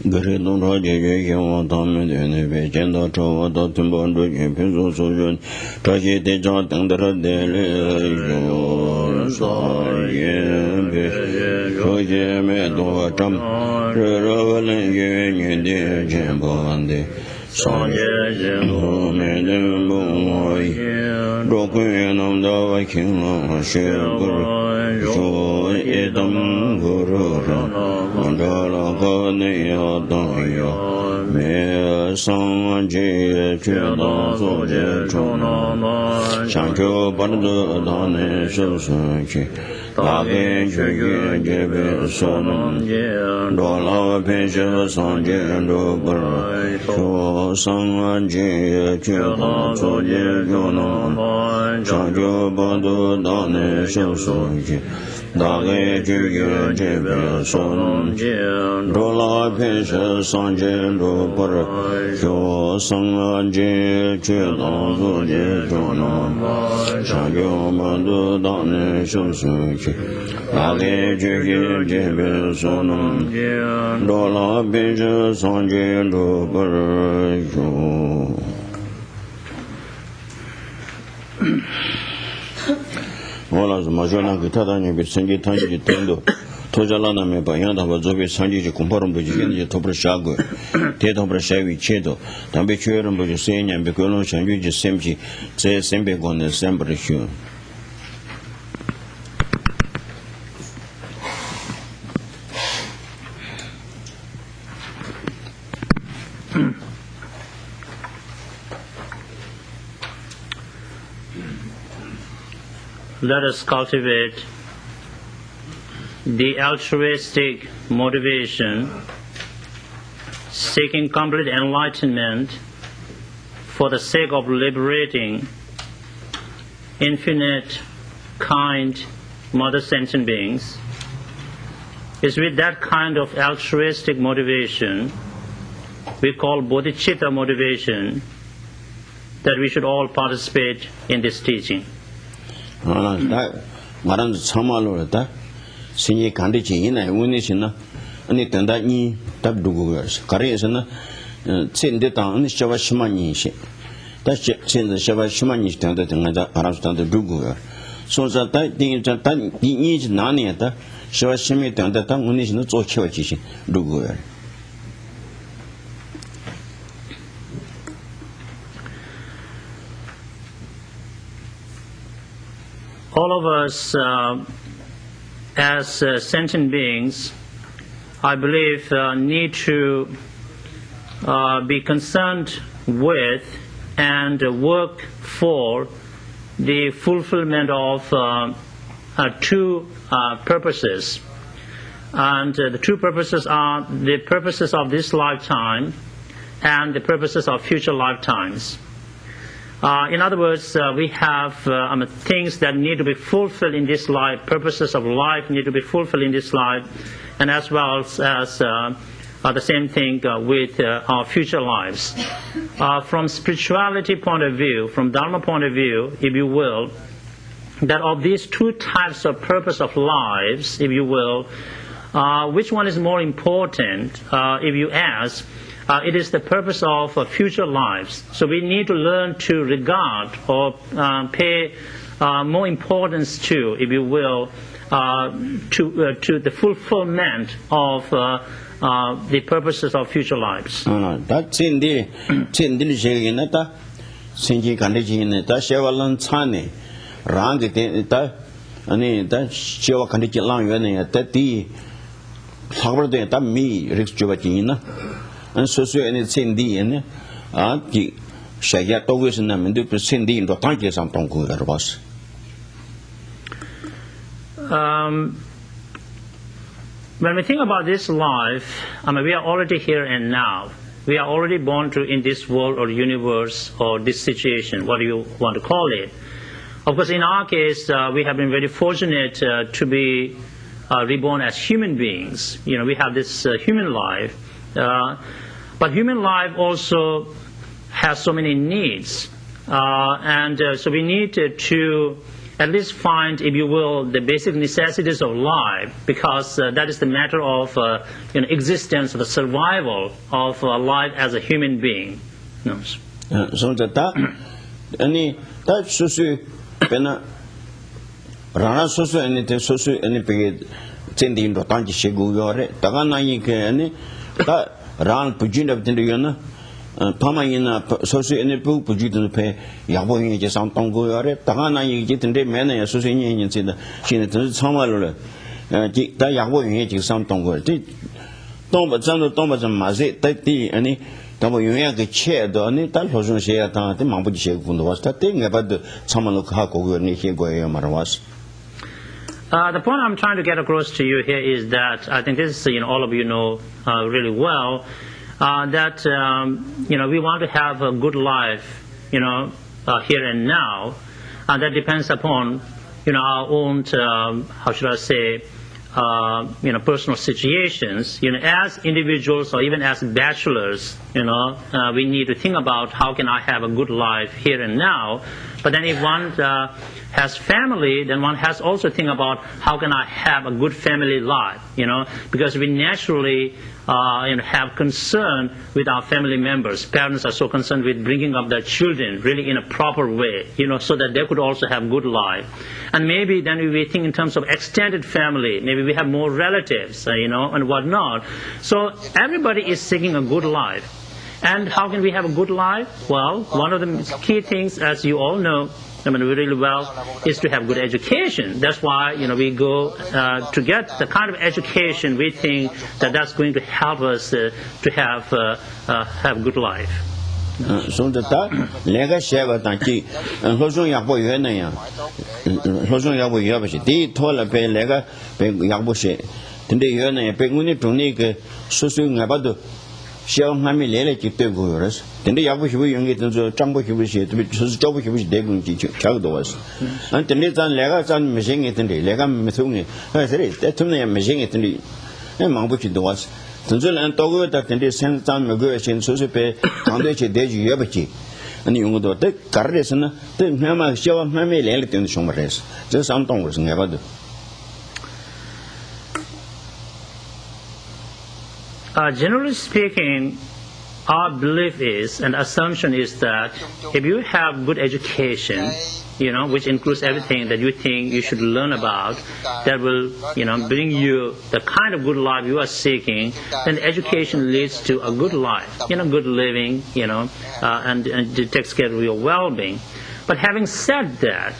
Tenzin Dorjee Gyeltsen Venerable Geshe Tsultim Gyeltsen Translator Ola majona gitada ni bi sanji tanji tendo tojala na me bayan da bazo bi sanji ji kumparum bi jin ji topra shago te topra shawi chedo tambe chuerum bi senya bi kono sanji ji semji se sembe gon sempre shu Let us cultivate the altruistic motivation, seeking complete enlightenment for the sake of liberating infinite, kind, mother sentient beings. It's with that kind of altruistic motivation, we call bodhicitta motivation, that we should all participate in this teaching. Maran Samalo, Sini Kandichi, Winisina, and it and that ni tab dugers, Karesana, send it down, Shavashmani. That's send the Shavashmani standard and Arab standard duguer. So that thing is that he needs Naniata, Shavashmi and the tongue is not so churchish duguer. All of us, as sentient beings, I believe, need to be concerned with and work for the fulfillment of two purposes. And the two purposes are the purposes of this lifetime and the purposes of future lifetimes. In other words, we have things that need to be fulfilled in this life, purposes of life need to be fulfilled in this life, and as well as the same thing with our future lives. From spirituality point of view, from Dharma point of view, if you will, that of these two types of purpose of lives, if you will, which one is more important, if you ask, it is the purpose of future lives. So we need to learn to regard or pay more importance to, if you will, to the fulfillment of the purposes of future lives. That's in the Chindilishinata, Sinji Kandijin, Tashevalan Tsane, Rangita, and that Shiva Kandijilang, that the Howard de me, Rix Juvacina. And so any Cindy and Shayat always in them and do Cindy into Tanki some Tonku was. When we think about this life, we are already here and now. We are already born in this world or universe or this situation, what do you want to call it. Of course, in our case, we have been very fortunate to be reborn as human beings. We have this human life. But human life also has so many needs, and so we need to at least find, if you will, the basic necessities of life, because that is the matter of existence, the survival of life as a human being. No. So that any that susu pena rana susu any susu any pig Tenzin Dorjee shegu yore tagana yike any that ran pujin of the yana Pamayina susu any pu pujin pay yabo in just on tongo yore tagana yik in the manner susu in the shin samalo that yabo in just on tongo tomba maze that the any Tamo yuya ke che do ni tal hosun she ata te mambu she kundu was ta te ngabad samalo kha ko ni he go ya marwas. The point I'm trying to get across to you here is that I think this is, all of you know really well, that we want to have a good life, here and now, and that depends upon our own how should I say personal situations. As individuals or even as bachelors, we need to think about how can I have a good life here and now. But then if one has family, then one has also think about how can I have a good family life, because we naturally have concern with our family members. Parents are so concerned with bringing up their children really in a proper way, so that they could also have good life. And maybe then we think in terms of extended family, maybe we have more relatives, and whatnot. So everybody is seeking a good life. And how can we have a good life? Well, one of the key things, as you all know, really well, is to have good education. That's why, we go to get the kind of education we think that that's going to help us to have good life. So that lega sheva tanki hosun yabo yena ya hosun yabo yabashi di tola pe lega pe yabo she tende yena ya pe nguni tuni ke susu ngabado sheva ngami lele ki te go yoras tende yabo shibu yongi tenzo chambo shibu she to susu jobo shibu de gung ji chagdo was an tende zan lega zan machine tende lega mesungi ha sere te tumne machine tende mangbu chi do was tenzo lan togo da tende sen zan me go shin susu pe kangde che de ju yabachi ani yongo do te karres na te ngama sheva ngami lele tenzo shomres je sam tong was ngabado. Generally speaking, our belief is, and assumption is that if you have good education, which includes everything that you think you should learn about, that will, bring you the kind of good life you are seeking, then education leads to a good life, good living, and it takes care of your well-being. But having said that,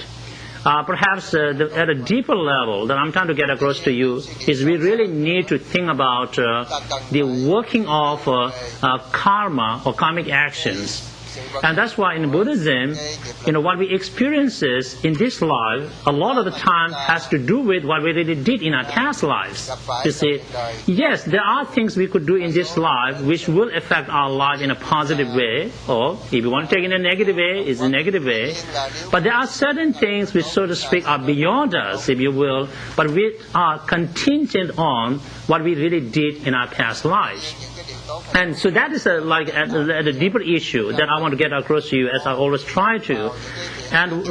perhaps at a deeper level that I'm trying to get across to you is we really need to think about the working of karma or karmic actions. And that's why in Buddhism, what we experience is in this life, a lot of the time has to do with what we really did in our past lives. You see, yes, there are things we could do in this life which will affect our life in a positive way, or if you want to take it in a negative way, it's a negative way. But there are certain things which, so to speak, are beyond us, if you will, but we are contingent on what we really did in our past lives. And so that is at a deeper issue that I want to get across to you, as I always try to. And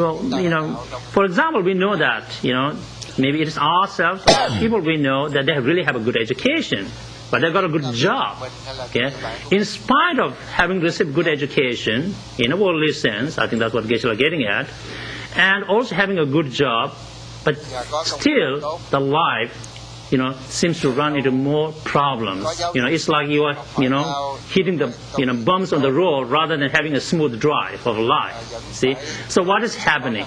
for example, we know that maybe it is ourselves, people we know that they really have a good education, but they've got a good job. Okay, in spite of having received good education in a worldly sense, I think that's what Geshe is getting at, and also having a good job, but still the life seems to run into more problems. It's like you are, hitting the, bumps on the road rather than having a smooth drive of life. See? So what is happening?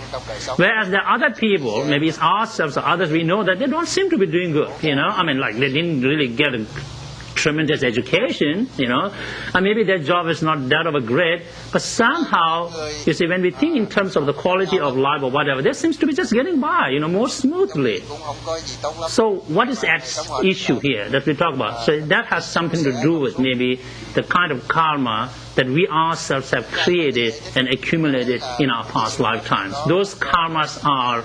Whereas there are other people, maybe it's ourselves or others, we know that they don't seem to be doing good, they didn't really get a tremendous education, and maybe their job is not that of a grade, but somehow, you see, when we think in terms of the quality of life or whatever, they seems to be just getting by, more smoothly. So what is at issue here that we talk about? So that has something to do with maybe the kind of karma that we ourselves have created and accumulated in our past lifetimes. Those karmas are,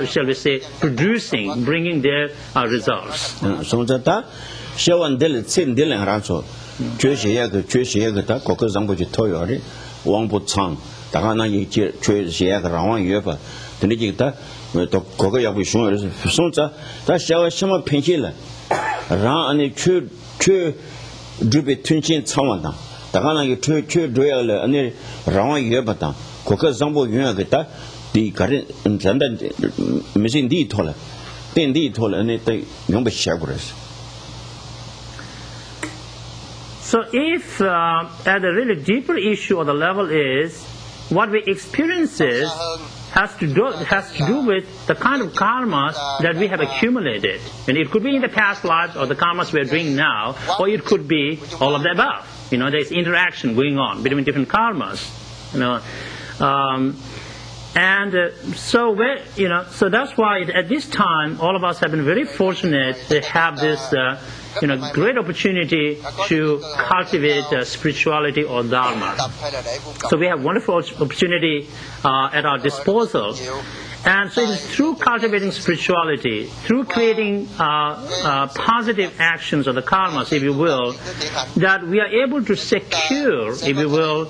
shall we say, bringing their results. Shawan del Tsin Dilan Ranso, Chushiaga, Coca Zambuji Toyori, Wangpo Tsang, Tahana Chushiaga Rawan Yuba, Tenigita, Kogayabu Shun, Sonsa, that's our summer pinchilla. Ran and two dribby twinching Tawanda. The Hana two drill and Rawan Yabata, Coca Zambo Yunagata, the current and missing D taller. Then D taller and it number shavers. So if at a really deeper issue or the level is what we experience has to do with the kind of karmas that we have accumulated. And it could be in the past lives or the karmas we are doing now, or it could be all of the above. There's interaction going on between different karmas. So that's why at this time all of us have been very fortunate to have this great opportunity to cultivate spirituality or dharma. So we have wonderful opportunity at our disposal. And so it is through cultivating spirituality, through creating positive actions or the karmas, if you will, that we are able to secure, if you will,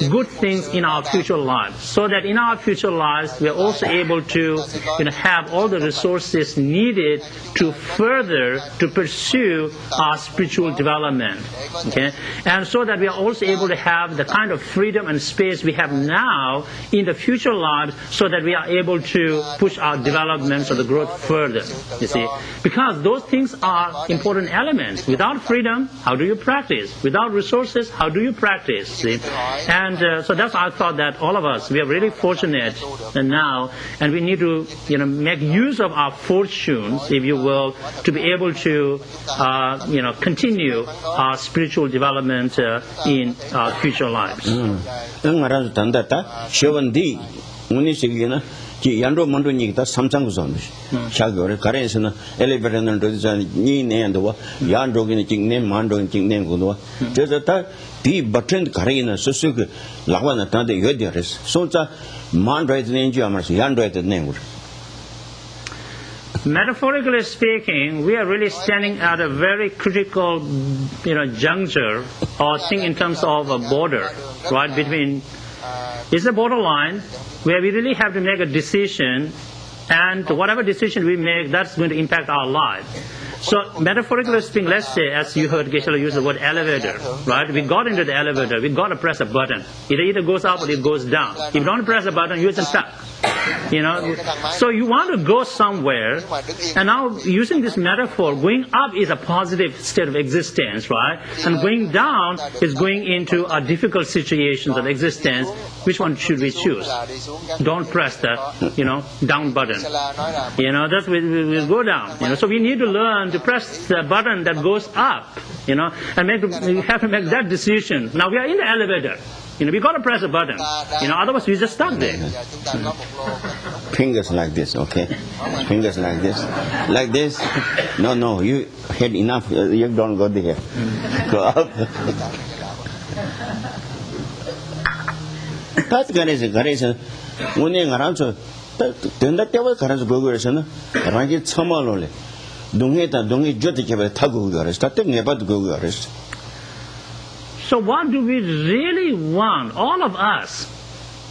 good things in our future lives, so that in our future lives we are also able to have all the resources needed to pursue our spiritual development, and so that we are also able to have the kind of freedom and space we have now in the future lives, so that we are able to push our developments or the growth further, because those things are important elements. Without freedom, how do you practice? Without resources, how do you practice? And so that's why I thought that all of us, we are really fortunate now, and we need to make use of our fortunes, if you will, to be able to continue our spiritual development in our future lives. Yandro Mondo Nita, Samsung Zone, Shagor, Karenson, Elevator and Nine and the Yandro in the King name, Mando and King name Gudo. There's a time, the Button Karina, Susuke, Lawana Tanda Yodiaris, Sonta, Mandra name, Yandro the name. Metaphorically speaking, we are really standing at a very critical, juncture, or thing in terms of a border, right, between. It's a borderline where we really have to make a decision, and whatever decision we make, that's going to impact our life. So metaphorically speaking, let's say, as you heard Geshe use the word elevator, right? We got into the elevator, we got to press a button. It either goes up or it goes down. If you don't press a button, you're just stuck. So you want to go somewhere, and now using this metaphor, going up is a positive state of existence, right? And going down is going into a difficult situations of existence. Which one should we choose? Don't press the, down button. That's we'll go down. So we need to learn to press the button that goes up, and we have to make that decision. Now we are in the elevator. We got to press a button. Otherwise we just stuck there. Fingers like this, okay? Fingers like this. Like this. No, you had enough. You don't go there. Go up. That's Ganesh. When you around so, then that was Ganesh Gogurson. Rangi Samalole. Don't eat Jotikaba Tagu, starting about the Gogurist. So what do we really want? All of us,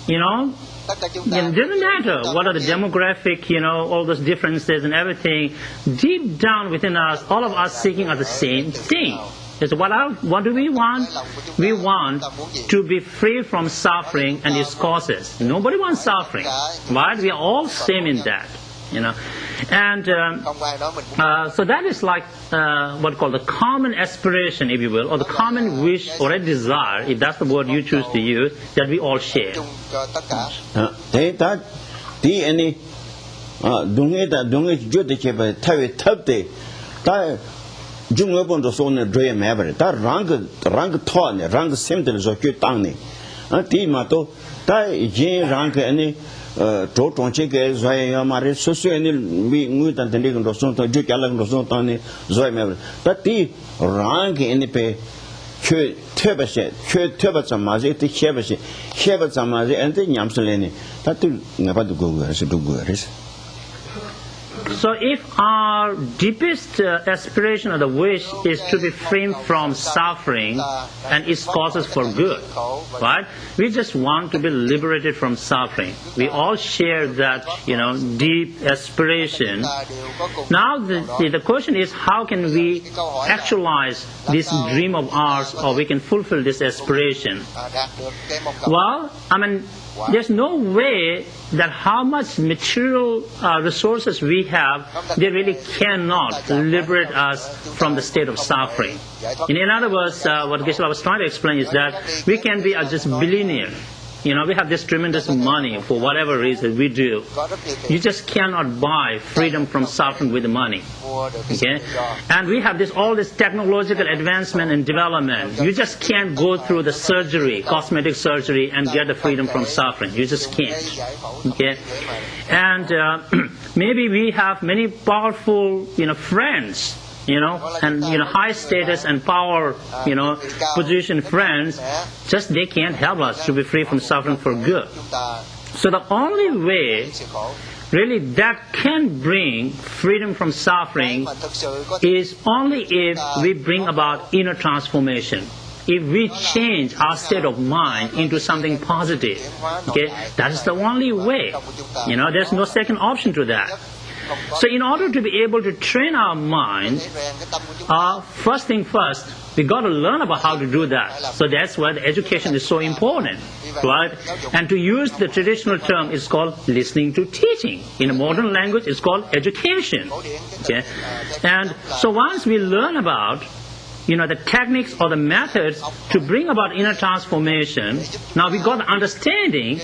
it doesn't matter what are the demographic, all those differences and everything. Deep down within us, all of us seeking are the same thing. So what do we want? We want to be free from suffering and its causes. Nobody wants suffering, right? We are all same in that. And so that is like what called the common aspiration, if you will, or the common wish or a desire, if that's the word you choose to use, that we all share. Don't check as I am so any we than the legal or something, Jukalang or something, Zoy. But the rank in the pay, Turbasamazi, the Shebasamazi, and the Yamsaleni. That never to go as to go. So if our deepest aspiration or the wish is to be free from suffering and its causes for good, right? We just want to be liberated from suffering. We all share that, deep aspiration. Now the question is, how can we actualize this dream of ours, or we can fulfill this aspiration? Well, there's no way that how much material resources we have, they really cannot liberate us from the state of suffering. In other words, what Geshe was trying to explain is that we can be just billionaire. We have this tremendous money for whatever reason we do. You just cannot buy freedom from suffering with the money. Okay? And we have all this technological advancement and development. You just can't go through the surgery, cosmetic surgery, and get the freedom from suffering. You just can't. Okay? And maybe we have many powerful, friends. And high status and power, position friends, just they can't help us to be free from suffering for good. So the only way, really, that can bring freedom from suffering is only if we bring about inner transformation. If we change our state of mind into something positive, okay, that is the only way. There's no second option to that. So in order to be able to train our mind, first thing first, we got to learn about how to do that. So that's why the education is so important, right? And to use the traditional term, it's called listening to teaching. In a modern language, it's called education. Okay? And so once we learn about the techniques or the methods to bring about inner transformation, now we got the understanding.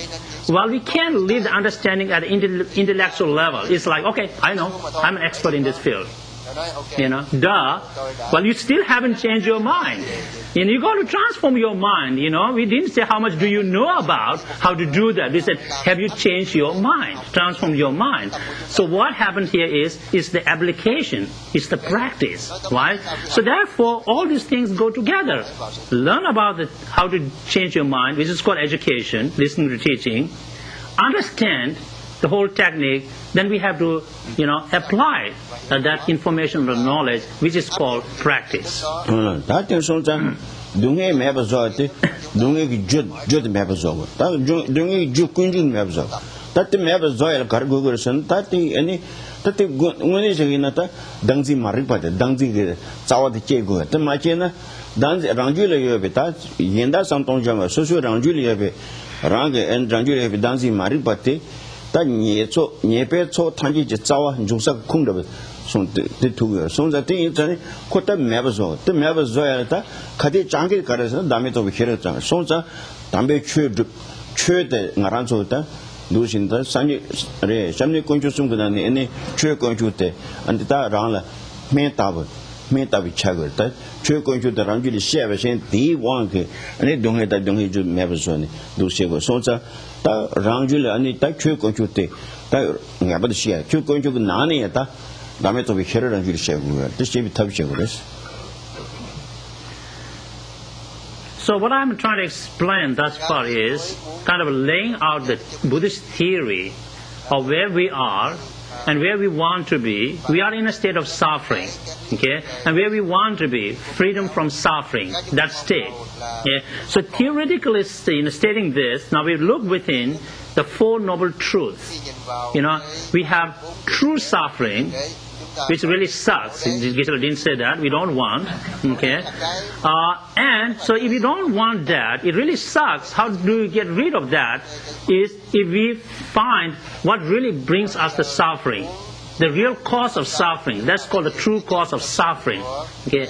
Well, we can't leave the understanding at the intellectual level. It's like, okay, I know, I'm an expert in this field. Duh. Well, you still haven't changed your mind. You got to transform your mind. We didn't say how much do you know about how to do that. We said, have you changed your mind, transformed your mind? So what happened here is the application, it's the practice, right? So therefore, all these things go together. Learn about how to change your mind, which is called education, listening to teaching. Understand the whole technique, then we have to, apply that information or knowledge, which is called practice. ta nye pe cho tanji je zawa njungsa kung de son de tu son za de zhe ko ta me ba zo ya ta ka de jang ge ga de da me zo bi here zang son za dan be chue de ngaran zo ta lu xin de san ye re shan ne kong ju sung de ne ne chue kong ju de an de da rang la me ta bi cha ge ta chue kong ju de rang ju li xie ba xian di wang ge ne dong he ju me ba zo ne lu xie go son za ta rang ju le ani ta chue kong ju de ta nga ba de xie chue kong ju na ne ta da me zo bi here rang ju li xie go de xie bi ta bi xie go de. So what I'm trying to explain thus far is kind of laying out the Buddhist theory of where we are and where we want to be. We are in a state of suffering, okay? And where we want to be, freedom from suffering, that state. Okay? So theoretically, stating this, now we look within the Four Noble Truths. We have true suffering, which really sucks. Geshe didn't say that. We don't want. Okay? And so if you don't want that, it really sucks. How do we get rid of that? Is if we find what really brings us the suffering. The real cause of suffering. That's called the true cause of suffering. Okay?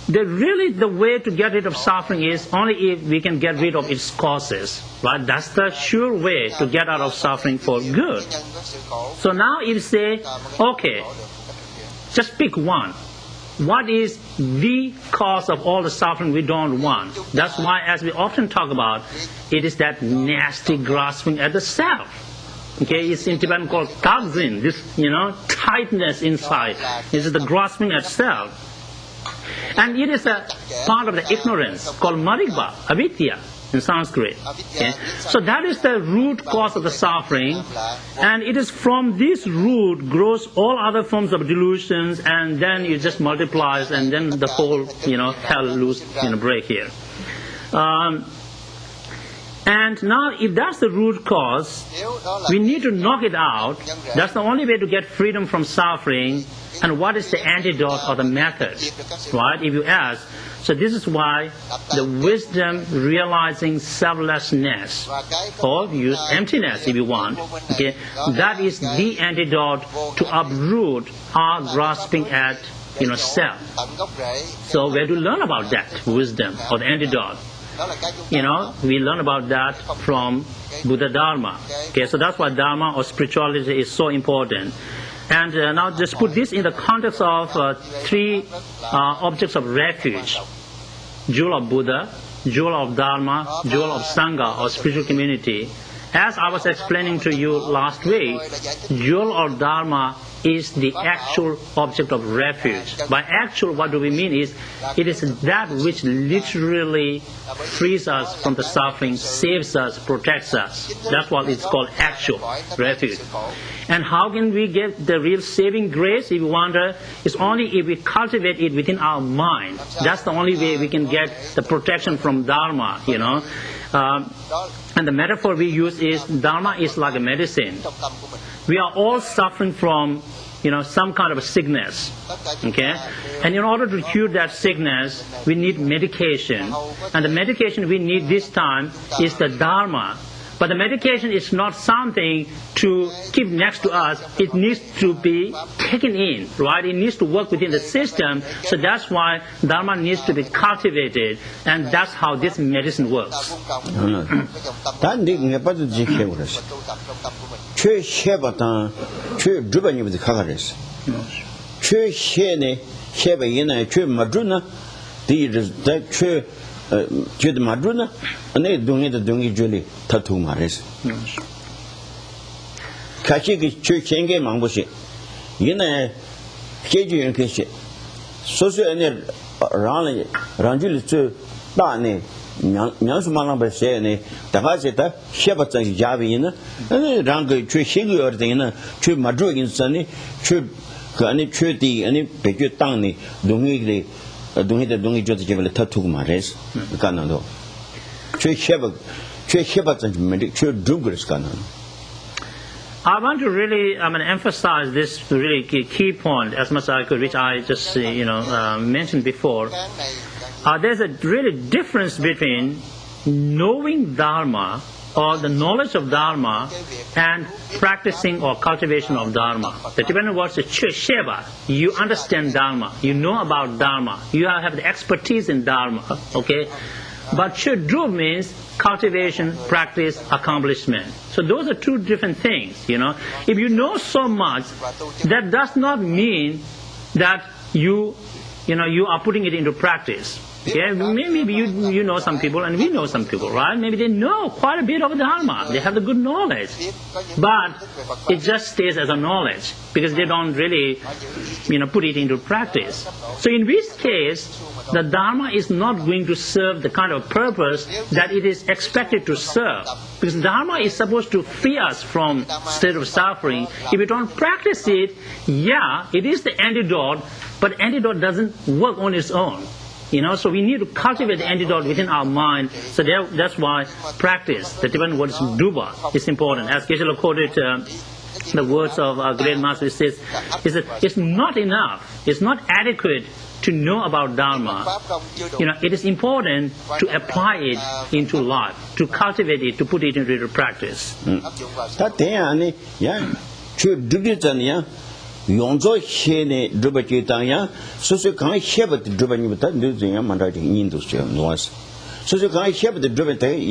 The way to get rid of suffering is only if we can get rid of its causes. Right? That's the sure way to get out of suffering for good. So now if you say, okay, just pick one. What is the cause of all the suffering we don't want? That's why, as we often talk about, it is that nasty grasping at the self. Okay, it's in Tibetan called Tenzin, this, tightness inside. This is the grasping at self. And it is a part of the ignorance called marigba, avidya. in Sanskrit. Okay? So that is the root cause of the suffering, and it is from this root grows all other forms of delusions, and then it just multiplies, and then the whole, hell loose, break here. And now, if that's the root cause, we need to knock it out. That's the only way to get freedom from suffering. And what is the antidote or the method? Right? If you ask, so this is why the wisdom realizing selflessness, or use emptiness if you want, okay, that is the antidote to uproot our grasping at self. So we have to learn about that wisdom or the antidote. We learn about that from Buddha Dharma. Okay, so that's why Dharma or spirituality is so important. And now just put this in the context of three objects of refuge. Jewel of Buddha, jewel of Dharma, jewel of Sangha or spiritual community. As I was explaining to you last week, jewel of Dharma is the actual object of refuge. By actual, what do we mean is, it is that which literally frees us from the suffering, saves us, protects us. That's what it's called actual refuge. And how can we get the real saving grace, if you wonder? It's only if we cultivate it within our mind. That's the only way we can get the protection from Dharma, and the metaphor we use is, Dharma is like a medicine. We are all suffering from, some kind of a sickness, okay? And in order to cure that sickness, we need medication. And the medication we need this time is the Dharma. But the medication is not something to keep next to us. It needs to be taken in, right? It needs to work within the system. So that's why Dharma needs to be cultivated. And that's how this medicine works. I want to really emphasize this really key point as much as I could, which I just mentioned before. There's a really difference between knowing Dharma or the knowledge of Dharma and practicing or cultivation of Dharma. The Tibetan word is Sheva. You understand Dharma. You know about Dharma. You have the expertise in Dharma. Okay? But Chudru means cultivation, practice, accomplishment. So those are two different things, If you know so much, that does not mean that you are putting it into practice. Okay? Maybe you know some people and we know some people, right? Maybe they know quite a bit of Dharma. They have the good knowledge. But it just stays as a knowledge because they don't really, put it into practice. So in this case, the Dharma is not going to serve the kind of purpose that it is expected to serve. Because Dharma is supposed to free us from state of suffering. If we don't practice it, it is the antidote, but antidote doesn't work on its own. So we need to cultivate the antidote within our mind. So that's why practice, the Tibetan word is duba, is important. As Geshe quoted the words of our great master, it says, it's not enough, it's not adequate to know about Dharma. It is important to apply it into life, to cultivate it, to put it into practice. Yonzo Shene Drubachitanya, Susukai Shepherd Drubanibata, Luzia Mandati Indus was. Susukai Shepherd Drubate,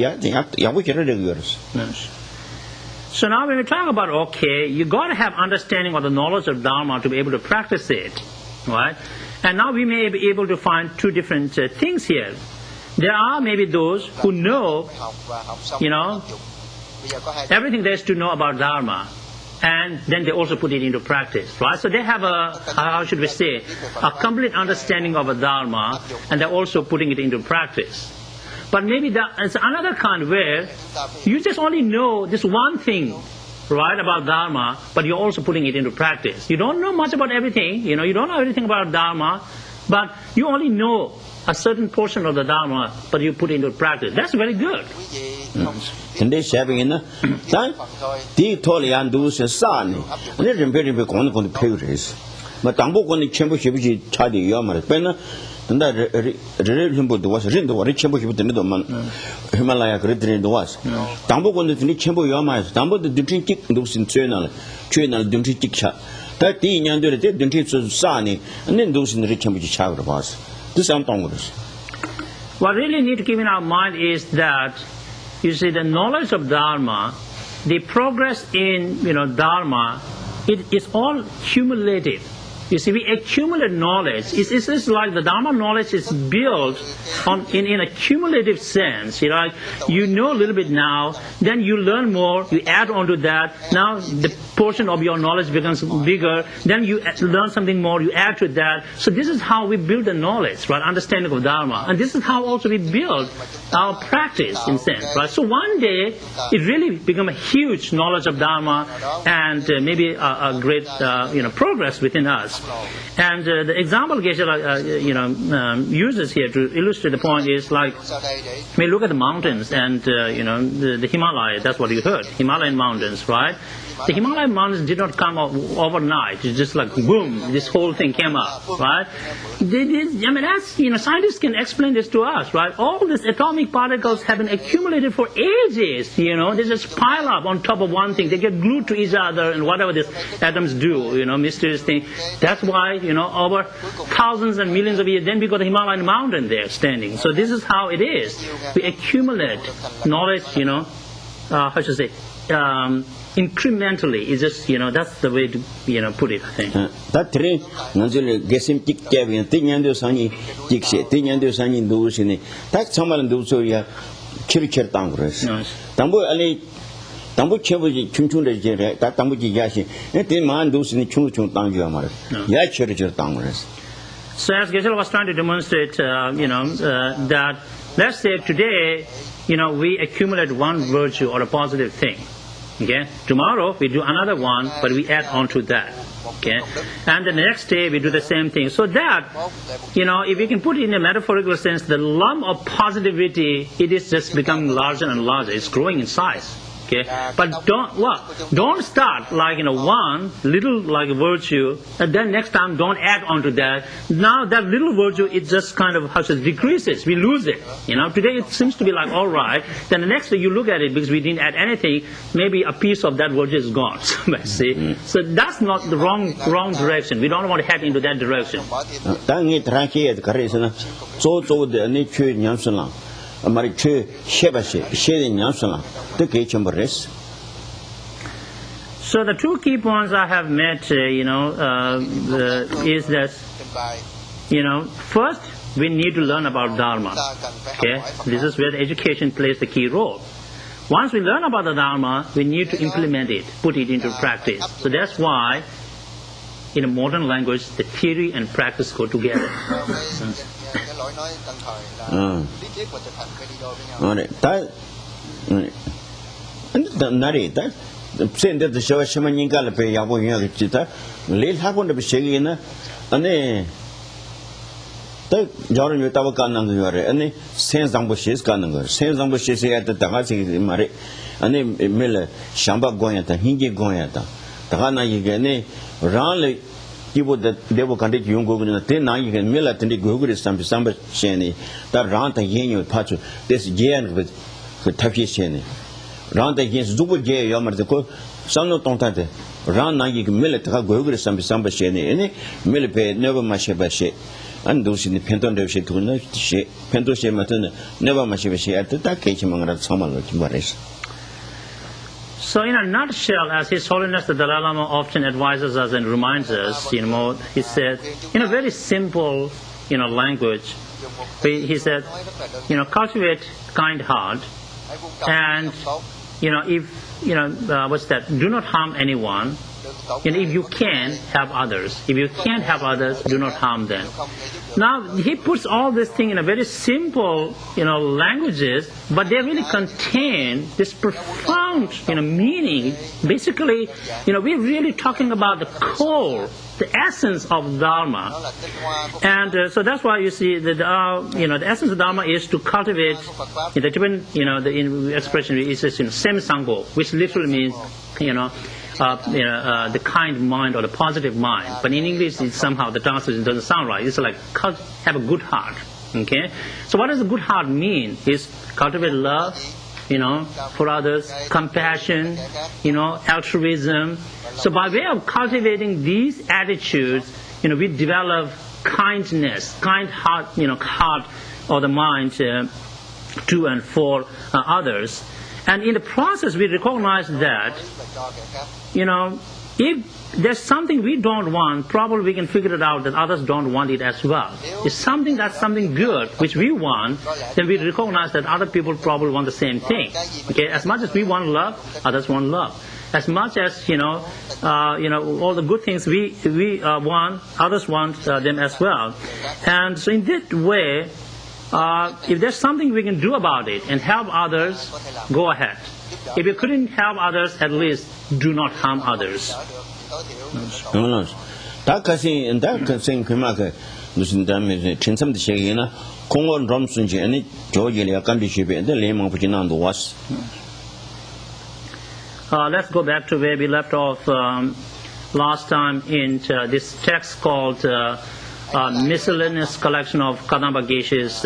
So now when we talk about you got to have understanding of the knowledge of Dharma to be able to practice it, right? And now we may be able to find two different things here. There are maybe those who know, everything there is to know about Dharma. And then they also put it into practice, right? So they have a complete understanding of a Dharma, and they're also putting it into practice. But maybe it's another kind where you just only know this one thing, right, about Dharma, but you're also putting it into practice. You don't know much about everything, you don't know everything about Dharma, but you only know a certain portion of the Dharma, but you put it into practice. That's very good. 근데 샤빙이나 단 디토리안 두스 사니 근데 렘베리 고는 페그레스 뭐 당보권이 전부 쉽지 차디 요마를 빼나 근데 레레림보도 와서 린도 와리 전부 쉽지 되는도 만 히말라야 그랬더니도 와서 당보권도 드니 전부 요마에서 당보도 든지 찍 두신 최날 든지 찍차 다 디년들에 든지 사니 근데 두신 리 전부 차고 봐서 그 상황 거스 What really need to keep in our mind is that, you see, the knowledge of Dharma, the progress in, Dharma, it is all cumulative. You see, we accumulate knowledge. It's like the Dharma knowledge is built in a cumulative sense. You know a little bit now, then you learn more, you add on to that. Now the portion of your knowledge becomes bigger. Then you learn something more, you add to that. So this is how we build the knowledge, right? Understanding of Dharma. And this is how also we build our practice, in sense, right? So one day, it really becomes a huge knowledge of Dharma and maybe a great, progress within us. And the example Geshe uses here to illustrate the point is like, we look at the mountains and, the Himalaya, that's what you heard, Himalayan mountains, right? The Himalayan mountains did not come up overnight. It's just like, boom, this whole thing came up, right? Scientists can explain this to us, right? All these atomic particles have been accumulated for ages, They just pile up on top of one thing. They get glued to each other and whatever these atoms do, mysterious thing. That's why, over thousands and millions of years, then we got the Himalayan mountain there standing. So this is how it is. We accumulate knowledge, incrementally. It's just, that's the way to, put it, I think. That three, Nanzil Gesim Tik Kevin, Tinyando Sani, Dixie, Tinyando Sani Dusini, that's someone do so, yeah, Chiricher Tangres. Tambu Ali, Tambu Chevi, Chunchun, that Tambuji Yashi, and the man does in the Chunchun Tangamar, Ya Chiricher Tangres. So as Geshe was trying to demonstrate, that let's say today, we accumulate one virtue or a positive thing. Okay. Tomorrow we do another one, but we add on to that. Okay. And the next day we do the same thing. So that, if you can put it in a metaphorical sense, the lump of positivity, it is just becoming larger and larger. It's growing in size. Okay. But don't start like one little like virtue, and then next time don't add on to that. Now that little virtue, it just kind of decreases. We lose it. Today it seems to be like all right. Then the next day you look at it because we didn't add anything. Maybe a piece of that virtue is gone. See, so that's not the wrong direction. We don't want to head into that direction. So the two key points I have met, is that, first we need to learn about Dharma. Okay, this is where the education plays the key role. Once we learn about the Dharma, we need to implement it, put it into practice. So that's why, in a modern language, the theory and practice go together. Send the show Shamanin Galape, Yabo Yagita, Lil happened to be shaking and Jordan Yutawakan and the Saints Ambushes Kananger, Saints Ambushes at the Tahasi Mare, and then Miller, Shamba Goyata, Hingi Goyata, Tahana Yigane, Ranley. They will continue to go in the 10 9 you can mill at the Google some Shani, that round again patch this yen with Tafi Shani. Round against Dubu J. Yamarco, some not on that. Round 9 you can mill at Google some Shani, any millipay never much of a shade. And those in the Penton de Shade to Pento Shade Matana, never much of a shade at the case among that someone like Maris. So in a nutshell, as His Holiness the Dalai Lama often advises us and reminds us, he said, in a very simple, language, he said, cultivate kind heart, and, if, do not harm anyone, if you can, help others. If you can't help others, do not harm them. Now, he puts all this thing in a very simple, languages, but they really contain this profound, meaning. Basically, we're really talking about the core, the essence of Dharma. And so that's why you see that, the essence of Dharma is to cultivate, the Tibetan, the expression is semi-sangho, which literally means, the kind mind or the positive mind. But in English, it's somehow the translation doesn't sound right. It's like have a good heart. Okay. So what does a good heart mean? Is cultivate love, for others, compassion, altruism. So by way of cultivating these attitudes, we develop kindness, kind heart, heart or the mind to and for others. And in the process, we recognize that, if there's something we don't want, probably we can figure it out that others don't want it as well. If something good, which we want, then we recognize that other people probably want the same thing. Okay, as much as we want love, others want love. As much as all the good things we want, others want them as well. And so in that way, if there's something we can do about it and help others, go ahead. If you couldn't help others, at least do not harm others. Let's go back to where we left off last time in this text called Miscellaneous collection of Kadampa Geshe's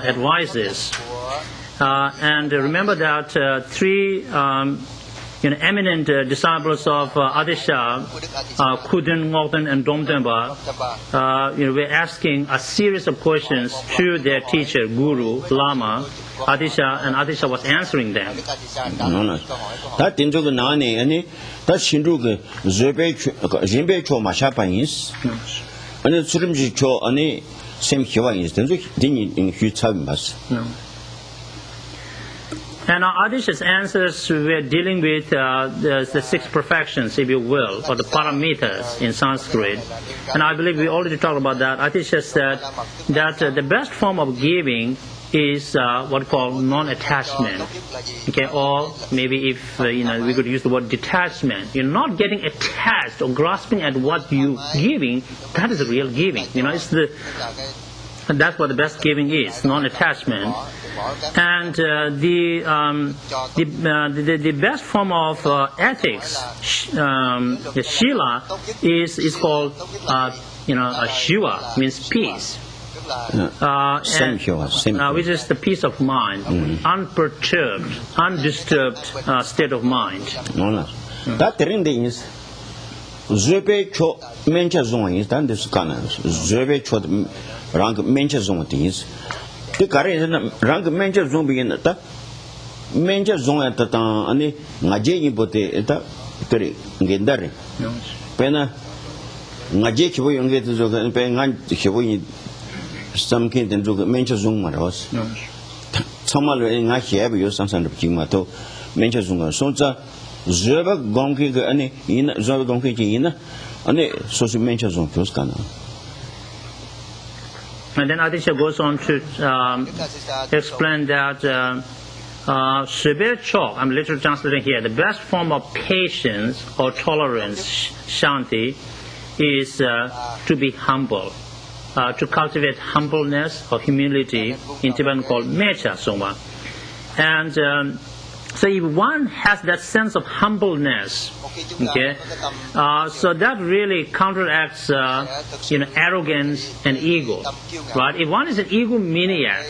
advices. And remember that three eminent disciples of Adisha, Kuden, Ngokten, and Domtenpa, were asking a series of questions to their teacher, Guru, Lama, Adisha, and Adisha was answering them. And Adisha's answers were dealing with the six perfections, if you will, or the paramitas in Sanskrit. And I believe we already talked about that. Adisha said that the best form of giving is what we call non-attachment. Okay, or maybe if we could use the word detachment. You're not getting attached or grasping at what you're giving. That is the real giving. And that's what the best giving is, non-attachment. And the best form of ethics, the shila, is called shiva, means peace. Which is the peace of mind, unperturbed, undisturbed state of mind. That is Zöbe cho mencha zong is dan this kana. Zöbe cho rang mencha zong is. The kare rang mencha zong begin ta mencha zong at ta ani ngaje ibote eta kare ngendare. Pena ngaje chibo yonge to zo pe ngan chibo yi samkin den zo mencha zong maros. Chamal nga hye yo sansan de jingma to mencha zong so za Zöbe gongki ge ani ina zöbe gongki ji ina ani sosu mencha zong kyos kana. And then Adisha goes on to explain that spiritual, I'm literally translating here, the best form of patience or tolerance, shanti, is to be humble, to cultivate humbleness or humility, in Tibetan called mecha soma. And so if one has that sense of humbleness, okay, so that really counteracts, arrogance and ego, right? If one is an egomaniac,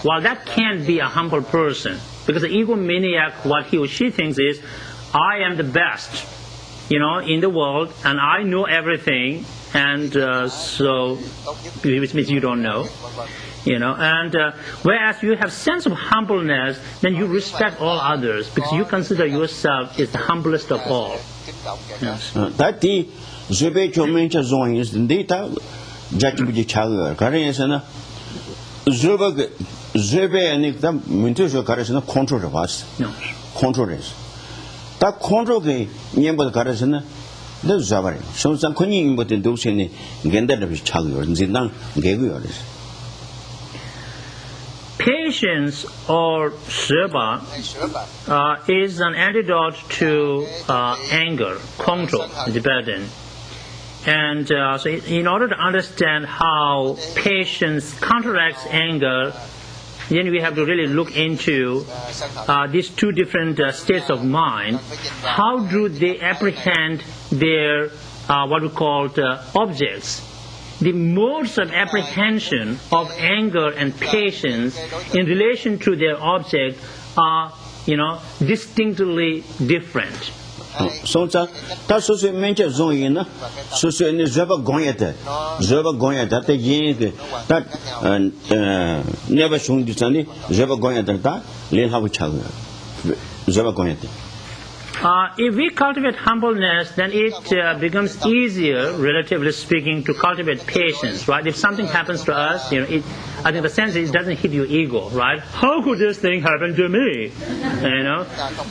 well, that can't be a humble person, because the egomaniac, what he or she thinks is, I am the best, in the world, and I know everything, and so, which means you don't know. And whereas you have sense of humbleness, then you respect all others because you consider yourself as the humblest of all. That the zöbe chomencha zong is the data judgment chaga. Karayasana zöbe and if the mental karasana control of us. Control is that control the nyemba karasana 더 잡아요. 손상 권이 못된 도시에 겐다를 차고요. 진당 개고요. Patience or Sheba is an antidote to anger, control, dependence. And so in order to understand how patience counteracts anger, then we have to really look into these two different states of mind. How do they apprehend their what we call objects? The modes of apprehension of anger and patience in relation to their object are, distinctly different. 손자 다 소소 mention zon이나 소소는 저바 공야다 때 얘기 다 never shung지산이 저바 공야다 렌하고 차고 저바 공야다. If we cultivate humbleness, then it becomes easier, relatively speaking, to cultivate patience, right? If something happens to us, I think the sense is it doesn't hit your ego, right? How could this thing happen to me?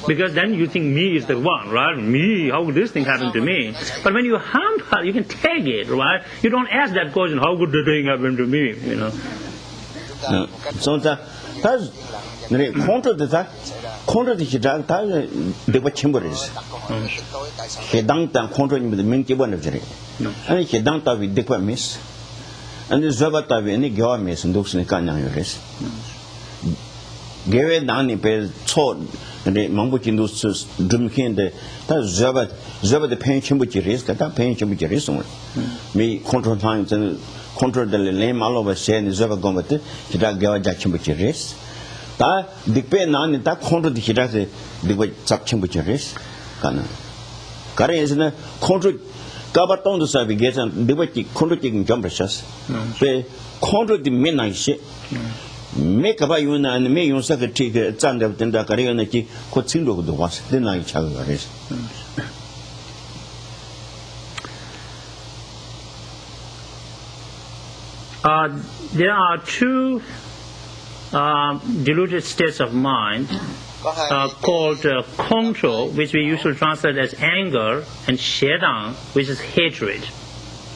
Because then you think me is the one, right? Me, how could this thing happen to me? But when you're humble, you can take it, right? You don't ask that question, how could the thing happen to me? So that's control the hijab, they were chambers. He dunked and controlling with the minky one of the and he dunked out with the miss. And the Zabata, any girl miss and looks in the canyon. Gave it down in pay sword and the Mambukin dos drinking the Zabba the pension which you raised, that pension which you raised. Me control times and control the lame all over saying the Zabba gomate, he got girl jackson which you raised. 다 닉베 나는 다 컨트롤 히라세 리고 잡침 붙여레스 가나 가래에서는 컨트롤 까바똥도 사비 계산 리버티 컨트롤 점버셔스 배 컨트롤 미나이시 메카바 유나 안 메용사가 티게 잔다 된다 가래는지 고친도도 와서 되나이 차가 그래서 there are two deluded states of mind called control, which we usually translate as anger, and shedang, which is hatred.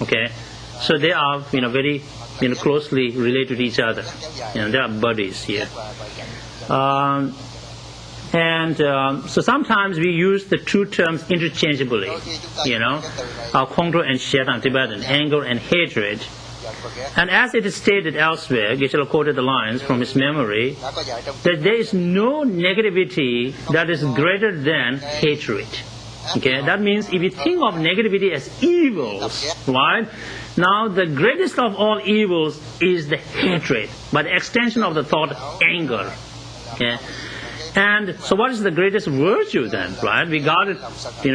Okay, so they are very closely related to each other. They are buddies here. So sometimes we use the two terms interchangeably. Control and shedang, Tibetan, anger and hatred. And as it is stated elsewhere, Geshe quoted the lines from his memory, that there is no negativity that is greater than hatred. Okay, that means if you think of negativity as evils, right? Now the greatest of all evils is the hatred, by the extension of the thought, anger. Okay. And so what is the greatest virtue then, right? We got to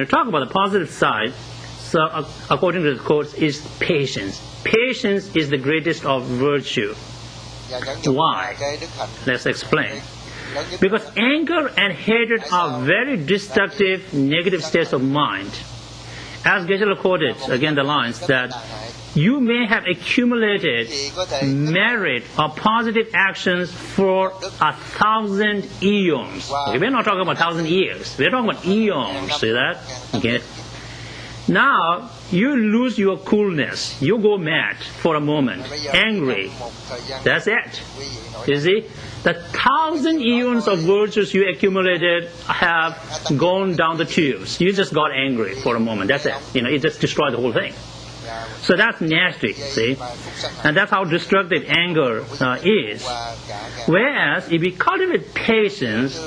talk about the positive side. So according to the quotes, is patience. Patience is the greatest of virtue. Why? Let's explain. Because anger and hatred are very destructive, negative states of mind. As Geshe quoted, again the lines, that you may have accumulated merit or positive actions for 1,000 eons. Okay, we're not talking about 1,000 years. We're talking about eons. See that? Okay. Now, you lose your coolness. You go mad for a moment, angry. That's it. You see? The 1,000 eons of virtues you accumulated have gone down the tubes. You just got angry for a moment. That's it. It just destroyed the whole thing. So that's nasty, see? And that's how destructive anger is. Whereas if we cultivate patience,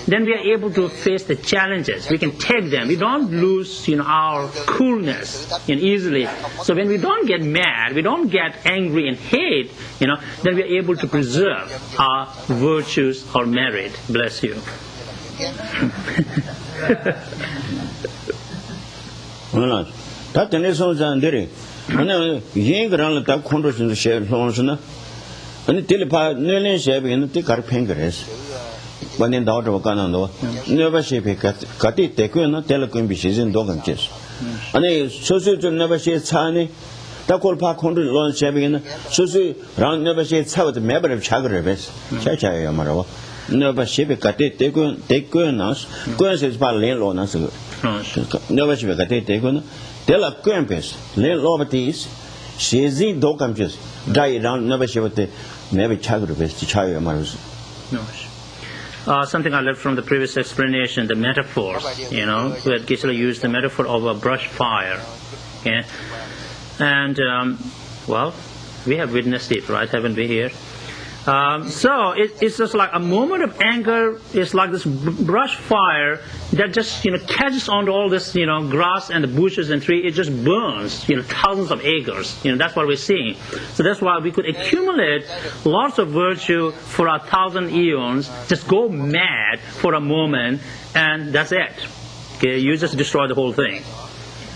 then we are able to face the challenges. We can take them. We don't lose our coolness easily. So when we don't get mad, we don't get angry and hate, then we are able to preserve our virtues or merit. Bless you. 다 되는 손자들이 아니 얘기를 다 컨트롤해서 쉐어로서나 아니 텔레파 내는 쉐비는 때 가르팽 그래서 완전 나오고 가는도 내가 쉐비 같이 때고는 텔레콤 비시즌 도감께서 아니 소소 좀 내가 쉐 차네 다 콜파 컨트롤 쉐비는 소소 랑 내가 쉐 차고 매버를 차거를 베스 차차요 말하고 내가 쉐비 같이 때고는 그래서 발렌로나서 내가 쉐비 같이 때고는 Tell a campus, Lay Lobatis, Shezi Docampus, Die down, never shivate, never chagrovest, Chaya Marus. No. Something I learned from the previous explanation, the metaphors, where Geshe used the metaphor of a brush fire. Okay? And, we have witnessed it, right? Haven't we here? So it's just like a moment of anger is like this brush fire that just catches onto all this grass and the bushes and tree. It just burns thousands of acres. That's what we're seeing. So that's why we could accumulate lots of virtue for 1,000 eons, just go mad for a moment, and that's it. Okay, you just destroy the whole thing.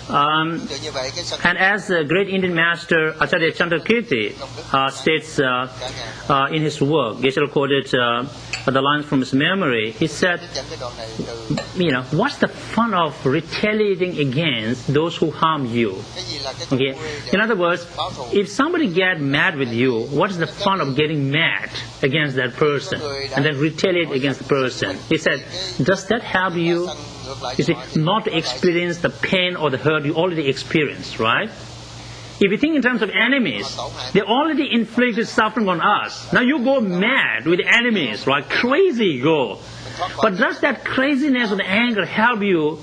And as the great Indian master Acharya Chandrakirti states in his work, Geshe quoted the lines from his memory. He said, what's the fun of retaliating against those who harm you? Okay? In other words, if somebody gets mad with you, what is the fun of getting mad against that person and then retaliate against the person? He said, does that help you? You see, not to experience the pain or the hurt you already experienced, right? If you think in terms of enemies, they already inflicted suffering on us. Now you go mad with enemies, right? Crazy go. But does that craziness and anger help you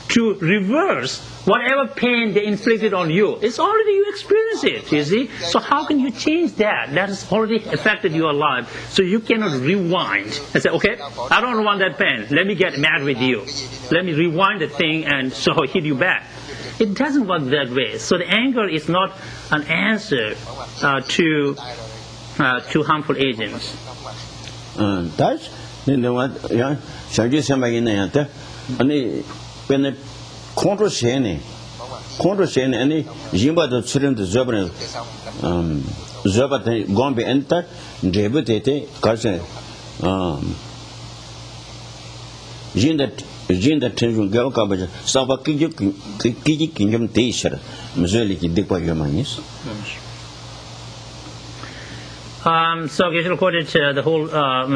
to reverse whatever pain they inflicted on you? It's already you experience it, you see. So how can you change that? That has already affected your life. So you cannot rewind and say, okay, I don't want that pain. Let me get mad with you. Let me rewind the thing and so hit you back. It doesn't work that way. So the anger is not an answer to harmful agents. That's what Shaggy Samay in the when the control Shane, any Jimba the children the Zobran Zobat Gombe enter, Jebutete, Cousin Jin that Tenzin Dorjee, Sabaki Kingdom Teacher, Missouri Dipa Yamanis. So Geshe quoted the whole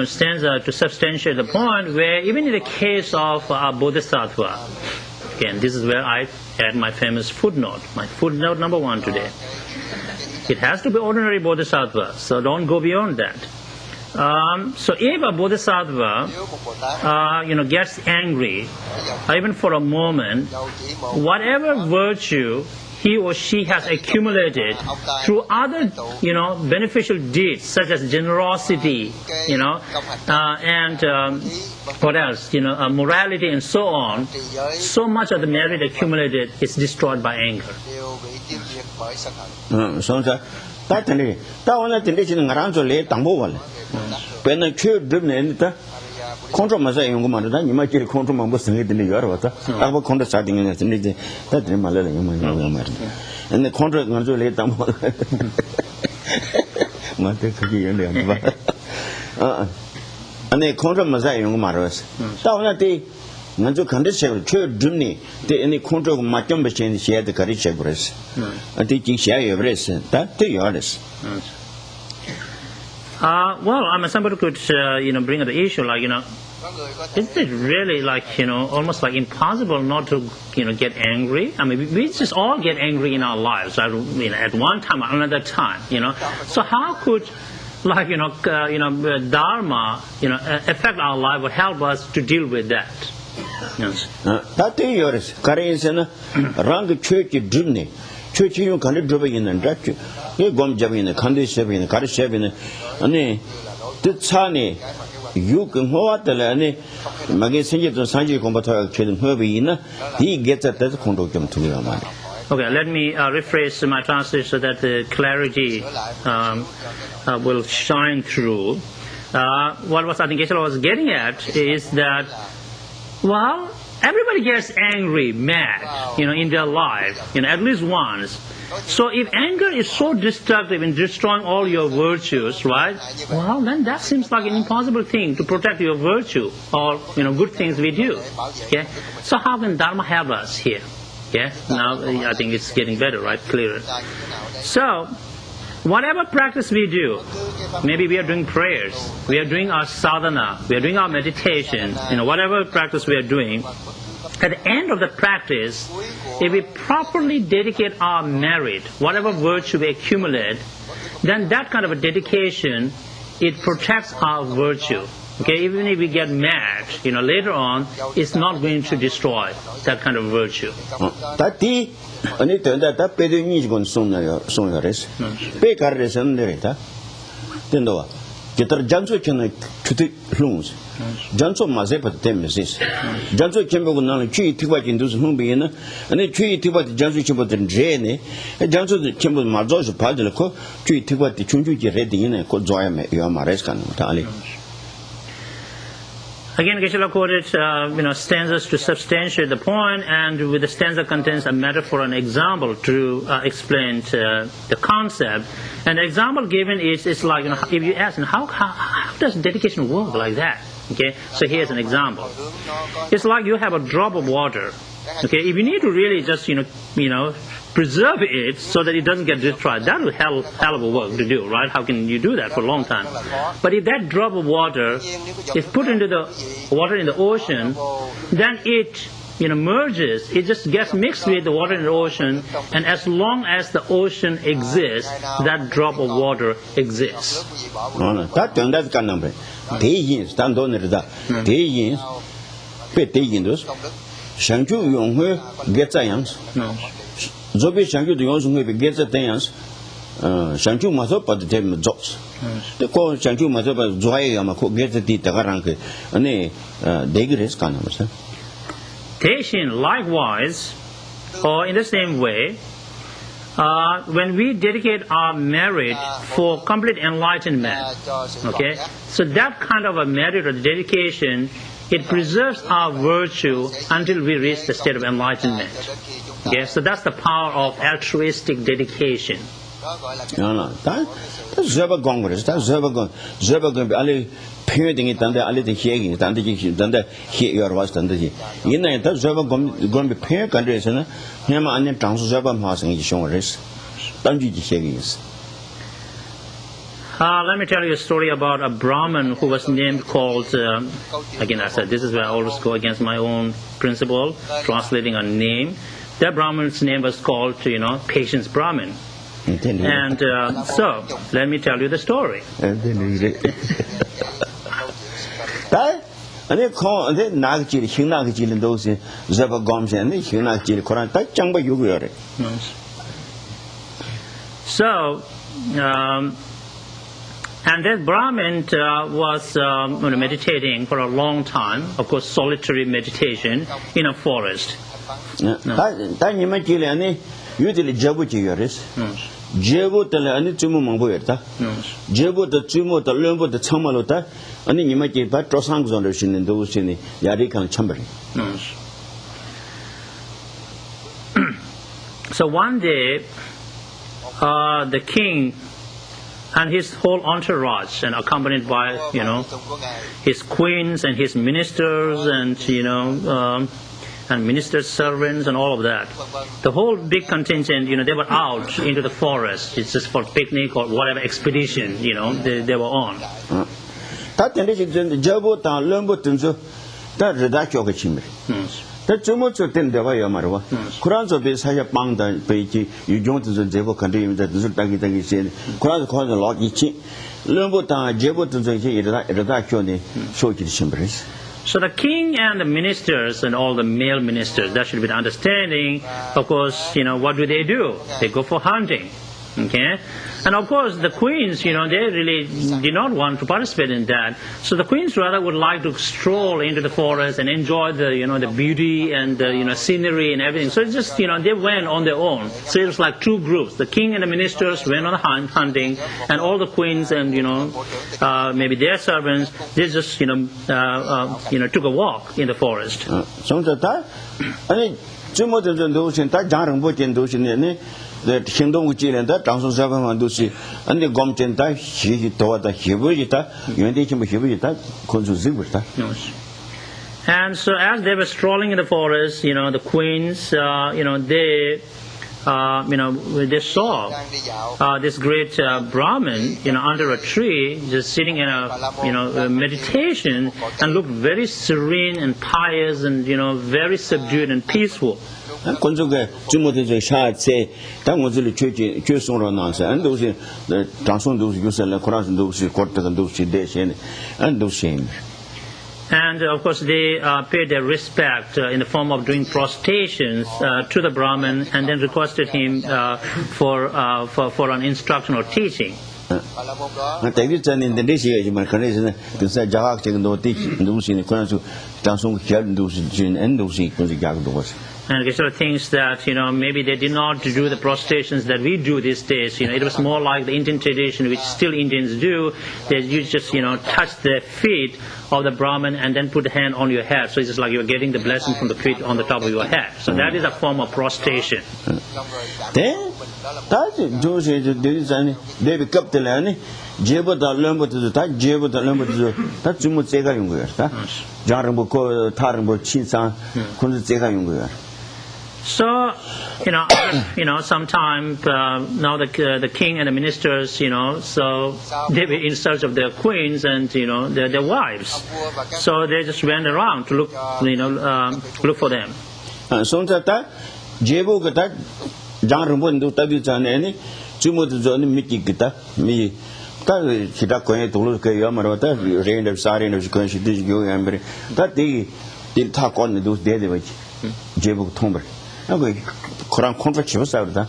stanza to substantiate the point where even in the case of a bodhisattva, again, this is where I add my famous footnote, my footnote number 1 today. It has to be ordinary bodhisattva, so don't go beyond that. So if a bodhisattva, gets angry, even for a moment, whatever virtue he or she has accumulated through other, beneficial deeds such as generosity, and what else, morality and so on, so much of the merit accumulated is destroyed by anger. So that one when a cure driven control Masa Yungumana, you might get control Mambus in the Yorota. I will control starting in the that in Malay and the contract was late down. And the control Masa Yungumaras. Down that day, Nanzo condition, cure Jimny, the any control of Matum machine, she had the courage of rest. I think she share your rest, that to yours. Well, I mean, somebody could, bring up the issue, like, isn't it really like, almost like impossible not to, get angry? I mean, we just all get angry in our lives, right? At one time or another time, So how could, like, Dharma, affect our life or help us to deal with that? Yes. That is yours. Courage and rang church Jimny. Church you can't drop in and drop you. You go in the country shaving, the car shaving, and the Tsani. You can hold the Lani, Magasin to Sanji Combator Children Herbina, he gets at that control to your money. Okay, let me rephrase my translation so that the clarity will shine through. What was I think Geshe was getting at is that, well, everybody gets angry, mad, in their life, at least once. So if anger is so destructive in destroying all your virtues, right? Well, then that seems like an impossible thing to protect your virtue or, good things we do. Okay? So how can Dharma help us here? Yeah? Now I think it's getting better, right? Clearer. So, whatever practice we do, maybe we are doing prayers, we are doing our sadhana, we are doing our meditation, whatever practice we are doing, at the end of the practice, if we properly dedicate our merit, whatever virtue we accumulate, then that kind of a dedication, it protects our virtue. Okay, even if we get mad, later on, it's not going to destroy that kind of virtue. Tati, ani tenda ta pedo ni gon songa res. Pe kar res andereta. Tendo wa. Ketar janso chena chuti lungs. Janso maze pat temesis. Janso chembo gon chui tiba jin dus lung bi na. Ani chui tiba janso chembo den jene. Janso chembo mazo so padle ko chui tiba ti chunju ji redi ne ko joya me yo mares kan ta ali. Again, Geshe quoted, stanzas to substantiate the point, and with the stanza contains a metaphor and example to explain the concept. And the example given is like, if you ask, how does dedication work like that? Okay, so here's an example. It's like you have a drop of water. Okay, if you need to really just, preserve it so that it doesn't get destroyed, that will hell of a work to do, right? How can you do that for a long time? But if that drop of water is put into the water in the ocean, then it merges, it just gets mixed with the water in the ocean, and as long as the ocean exists, that drop of water exists. Zobi Shanju the Yonsung be gets at dance. Shanju Masopa the Tem Jots. The call Shanju Masopa Zoya Yamako gets the Tagaranke, and Degres Kanams. Teishin, likewise, or in the same way, when we dedicate our merit for complete enlightenment, okay, so that kind of a merit or dedication, it preserves our virtue until we reach the state of enlightenment. Okay, so that's the power of altruistic dedication. No, that's Zeba Congress, that's Zeba Ali painting it under Ali the Hagging, under here your was under here. In that Zeba going to be pair countries, and him and Trans Zeba House and show race. Don't you Haggings? Let me tell you a story about a Brahmin who was named called, again I said, this is where I always go against my own principle, translating a name. That Brahmin's name was called, Patience Brahmin. And so, let me tell you the story. So, and that Brahmin was meditating for a long time, of course, solitary meditation in a forest. Jebu tele ani tumu mangbo yerta. Jebu the tumu the lumbo the chamalota ani nimaki ba trosang zon le shin ndo shin yari kan chambari. So one day the king and his whole entourage, and accompanied by his queens and his ministers and and ministers' servants and all of that. The whole big contingent, they were out into the forest. It's just for picnic or whatever expedition, they were on. That Jabu ta lumbo tunzo that redakyo chimri. That Jumocho ten deva yamarwa. Kuranzo be saya pang da peji, you don't the Jebo country that Zutagi said. Kuran called the log ichi. Lumbo ta Jebo tunzo redakyo ne shoki chimbris. So the king and the ministers and all the male ministers, that should be the understanding. Of course, what do? They go for hunting. Okay? And of course the queens, they really did not want to participate in that. So the queens rather would like to stroll into the forest and enjoy the, the beauty and the, scenery and everything. So it's just, they went on their own. So it was like two groups. The king and the ministers went on hunting, and all the queens and, maybe their servants, they just, took a walk in the forest. The Kingdom which in that Johnson 7 and the Gomchenta, she taught the Hibujita, you and Hibujita, Konzuzibita. And so as they were strolling in the forest, the queens, they they saw this great Brahmin, under a tree, just sitting in a meditation, and looked very serene and pious and very subdued and peaceful. 건조게 주모들 샤체 당원들이 죄송으로 나서 안도시 장송도 요새라 코란도 코르트도 대신 안도시. And of course they paid their respect in the form of doing prostrations to the Brahmin, and then requested him for an instruction or teaching. 대기 전에 인도네시아지만 그래서 그래서 자학적인 노티는 그래서 장송 결도시 진 엔도시 그렇게 가고 And Geshe thinks that maybe they did not do the prostrations that we do these days. It was more like the Indian tradition, which still Indians do. That you just touch the feet of the Brahmin and then put the hand on your head. So it's just like you're getting the blessing from the feet on the top of your head. So that is a form of prostration. Then that Joseph did David Captain. 제보다 럼버도 다 제보다 럼버도 다 주무 제가 용 거야. 다 자르고 다른 뭐 친상 군도 제가 용 거야. So, sometime now the king and the ministers, so they were in search of their queens and their wives. So they just went around to look, look for them. So that 제보가 다 자르고도 따비잖아요. 주무도 저는 미끼 기타 미 kita koye tulu ke yo marota rende sare no ko shi dis go ambre ta ti ta kon do de bach jebu thomber ago koran contract sa da.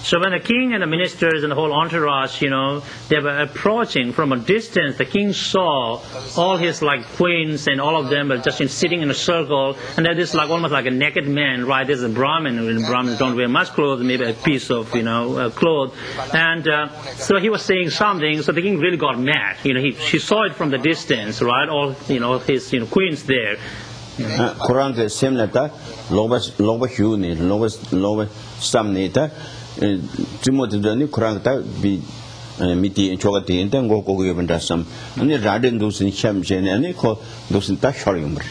So when the king and the ministers and the whole entourage, they were approaching from a distance, the king saw all his queens and all of them were just sitting in a circle, and there is almost like a naked man, right? There's a Brahmin, and Brahmins don't wear much clothes, maybe a piece of cloth, and so he was saying something. So the king really got mad. He saw it from the distance, right? All his queens there. Quran ke semlata loba huni loba samnita Timothy Quran ta bi miti chogati enten go go yebanda sam ani raden dusin chamchen ani ko dusin ta shoryumr.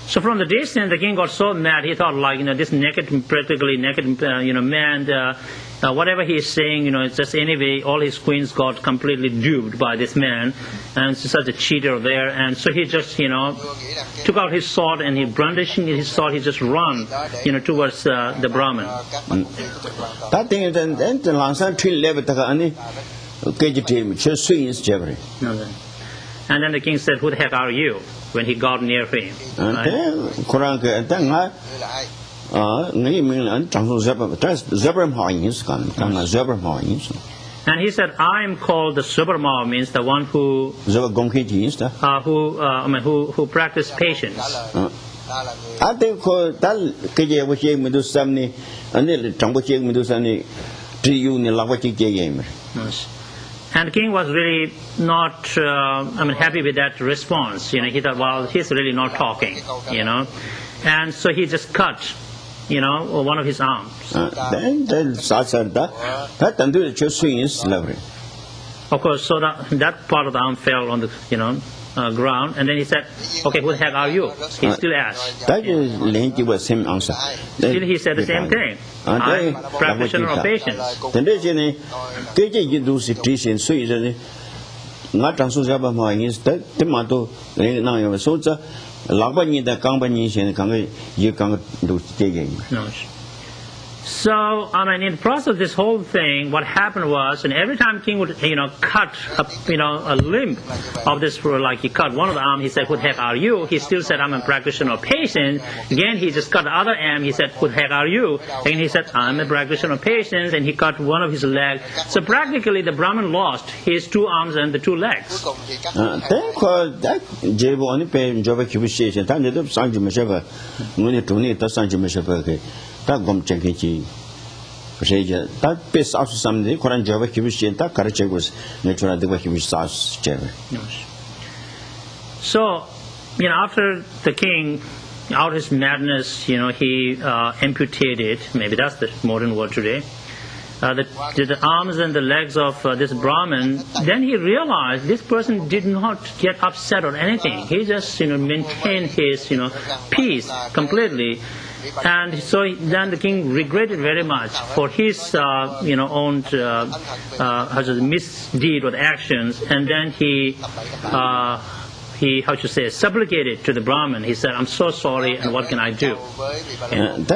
So from the distance, the king got so mad. He thought, this practically naked, man. Whatever he is saying, it's just anyway. All his queens got completely duped by this man, and it's such a cheater there. And so he just, took out his sword, and he brandishing his sword, he just run, towards the Brahmin. That thing is then the last tree level ani KGT just swings jabri. And then the king said, "Who the heck are you?" When he got near him. Quran ke then ngai ming an changso zabram hains kan zabram hains. And he said, "I am called the Subrama," means the one who who practice patience. I think ko dal keje wo che mi do samni ani changbo che mi do sani ti yu ni la wa che ge. And the king was really not, happy with that response. He thought, well, he's really not talking, And so he just cut, one of his arms. Then that until just swing is lovely. Of course, so that part of the arm fell on the, ground, and then he said, "Okay, who the heck are you?" He still asked. That is linked with same answer. Still, he said the same thing. I'm practitioner of patience. Then they say, "KJ you do situation so easily." Not transfer jaba ma is that tomato na yo so za lagba ni da kang ba ni shen kang ye kang do No. So, in the process of this whole thing, what happened was, and every time king would, cut, a limb of this, he cut one of the arm, he said, "Who the heck are you?" He still said, "I'm a practitioner of patience." Again, he just cut the other arm, he said, "Who the heck are you?" Again, he said, "I'm a practitioner of patience," and he cut one of his legs. So practically, the Brahmin lost his two arms and the two legs. Then, that Jabo only pay job accusation, time to Sanji Meshava, only to need the Sanji Meshava. That gum checking procedure that best out something Koran Java Kibishi that Karache was natural the way he was So, after the king, out of his madness, he amputated, maybe that's the modern word today, the arms and the legs of this Brahmin. Then he realized this person did not get upset or anything. He just, maintained his, peace completely. And so then the king regretted very much for his, own misdeed or actions, and then he supplicated to the Brahmin. He said, "I'm so sorry, and what can I do?" So at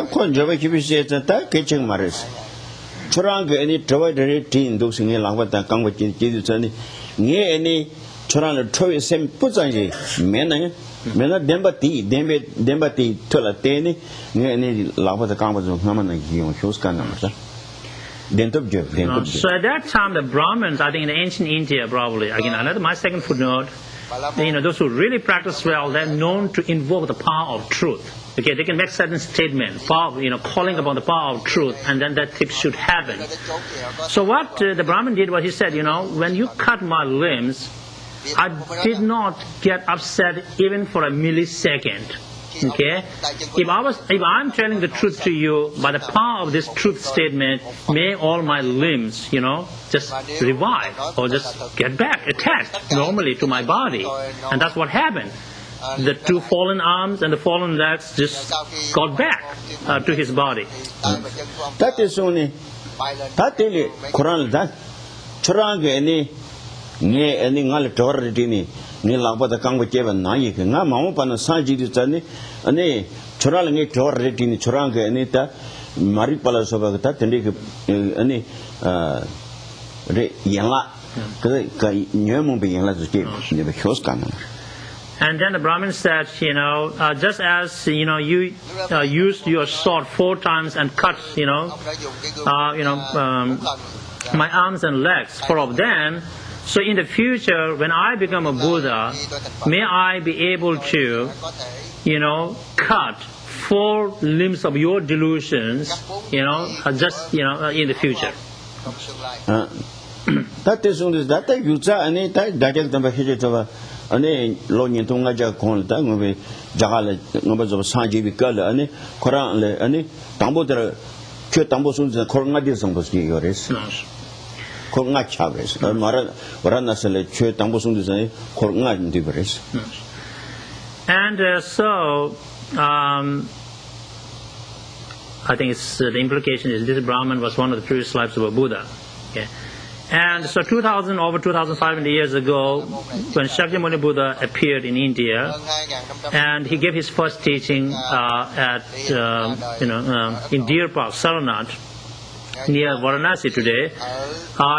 that time, the Brahmins, I think in ancient India, probably, again, another my second footnote, those who really practice well, they're known to invoke the power of truth. Okay, they can make certain statements, calling upon the power of truth, and then that thing should happen. So what the Brahmin did was he said, when you cut my limbs, I did not get upset even for a millisecond. Okay, if I'm telling the truth to you, by the power of this truth statement, may all my limbs, just revive or just get back attached normally to my body, and that's what happened. The two fallen arms and the fallen legs just got back to his body. That is only that daily Quran that Churanga any ngal torridini, Nilaba the Kangwakevan Nayik, Namapan Sanji Tani, Ane Churalangi torridini, Churanga Anita, Maripala Sobata, any Yala, Nyamumbi Yala to give the Hoskan. And then the Brahmin said, just as you used your sword 4 times and cut, my arms and legs, 4 of them. So in the future, when I become a Buddha, may I be able to, cut 4 limbs of your delusions, just in the future. That is only that you say any that Dajak Ane Lonian Tungaja Konta, Jala, numbers of Sanji Vikala, Ane, Koran, Ane, Tambo, Tambosuns, and Korangadism was yours. Koranga Chavez, Marana Sele, Tambosuns, Korangan Diveres. And so, I think the implication is this Brahman was one of the previous lives of a Buddha. Okay. And so over 2,500 years ago, when Shakyamuni Buddha appeared in India, and he gave his first teaching in Deer Park, Saranath, near Varanasi today,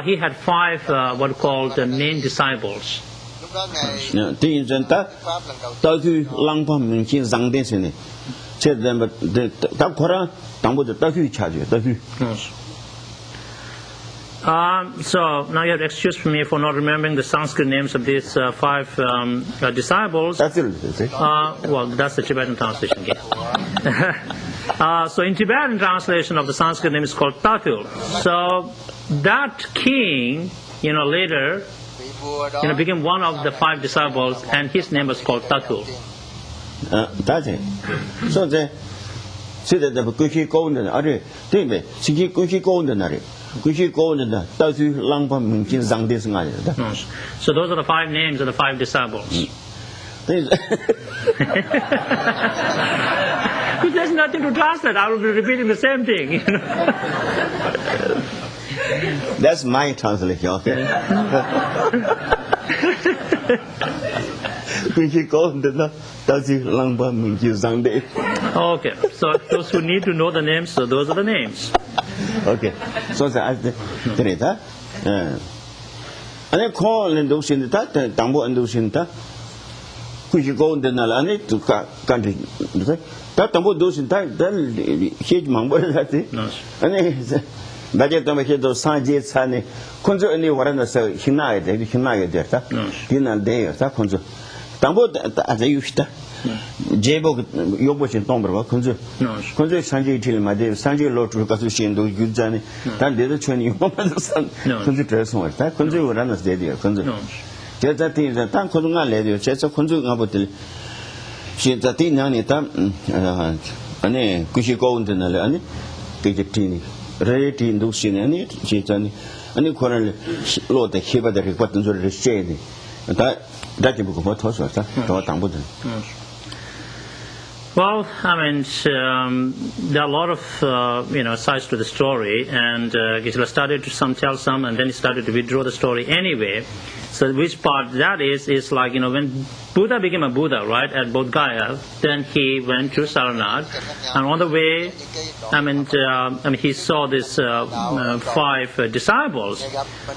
he had 5 what are called main disciples. So now you have to excuse me for not remembering the Sanskrit names of these 5 disciples. That's it. Well, that's the Tibetan translation. So in Tibetan translation of the Sanskrit name is called Tatul. So that king, later, became one of the 5 disciples, and his name was called Tatul. That's it. So the Kushi Golden, Kushi Golden. So those are the 5 names of the 5 disciples. There's nothing to translate. I will be repeating the same thing. That's my translation. Okay. Okay. So those who need to know the names, so those are the names. Okay, so that and I call and those in the Tambo and those in the which you go in the Nalani to country. That Tambo those in that, then huge mambo that it. And Bajet Tomato Sanji Sani, Conzo any Warana so Hinai, there, dinner day or Taconzo. Tambo as I used to. Jebo Yobosh Tomber, Conzo Sanji till my day, Sanji Lord to Kasushin, do you Johnny? That did the train you son. Conzo dress more. That Conzo runners day, Conzo. Just that thing that Tan Conga lady, Chess of Conzo Nabotil. She that thing Nanita, Ane, Kushi Gold and Alani, Pijatini, Rarity in those in any, she's any quarrel, Lord, the Hiba, the reporters were shady. That you book what was that? Well, I mean, there are a lot of sides to the story, and Geshe started to tell some, and then he started to withdraw the story anyway. So which part that is like, when Buddha became a Buddha, right, at Bodh Gaya, then he went to Saranag, and on the way, he saw these 5 disciples.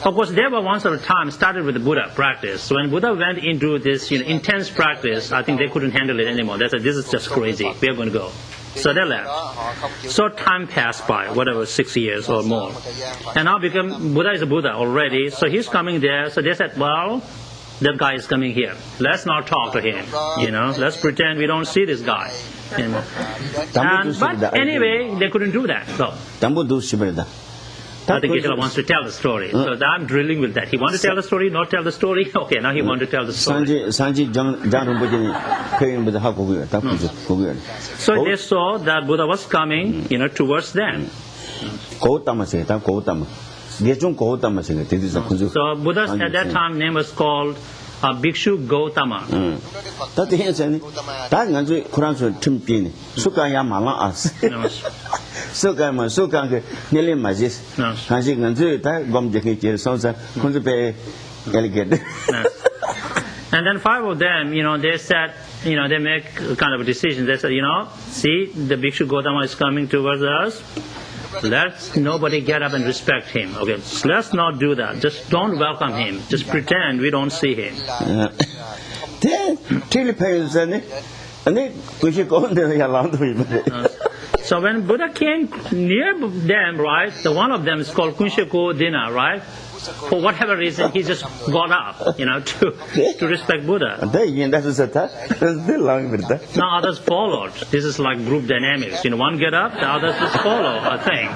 Of course, they were once at a time started with the Buddha practice. So when Buddha went into this intense practice, I think they couldn't handle it anymore. They said, this is just crazy, we are going to go. So they left. So time passed by, whatever, 6 years or more. And now Buddha is a Buddha already, so he's coming there. So they said, well, that guy is coming here. Let's not talk to him. Let's pretend we don't see this guy. But anyway, they couldn't do that. So I think Geshe wants to tell the story. So I'm drilling with that. He wants to tell the story, not tell the story. Okay, now he wants to tell the story. So they saw that Buddha was coming, towards them. So Buddha's at that time name was called Bhikshu Gautama. And then 5 of them, they said, they make kind of a decision. They said, see, the Bhikshu Gautama is coming towards us. Let's nobody get up and respect him. Okay, so let's not do that. Just don't welcome him. Just pretend we don't see him. So when Buddha came near them, right, the one of them is called Kunshako Dina, right? For whatever reason, he just got up, to respect Buddha. Now others followed. This is like group dynamics. One get up, the others just follow, I think.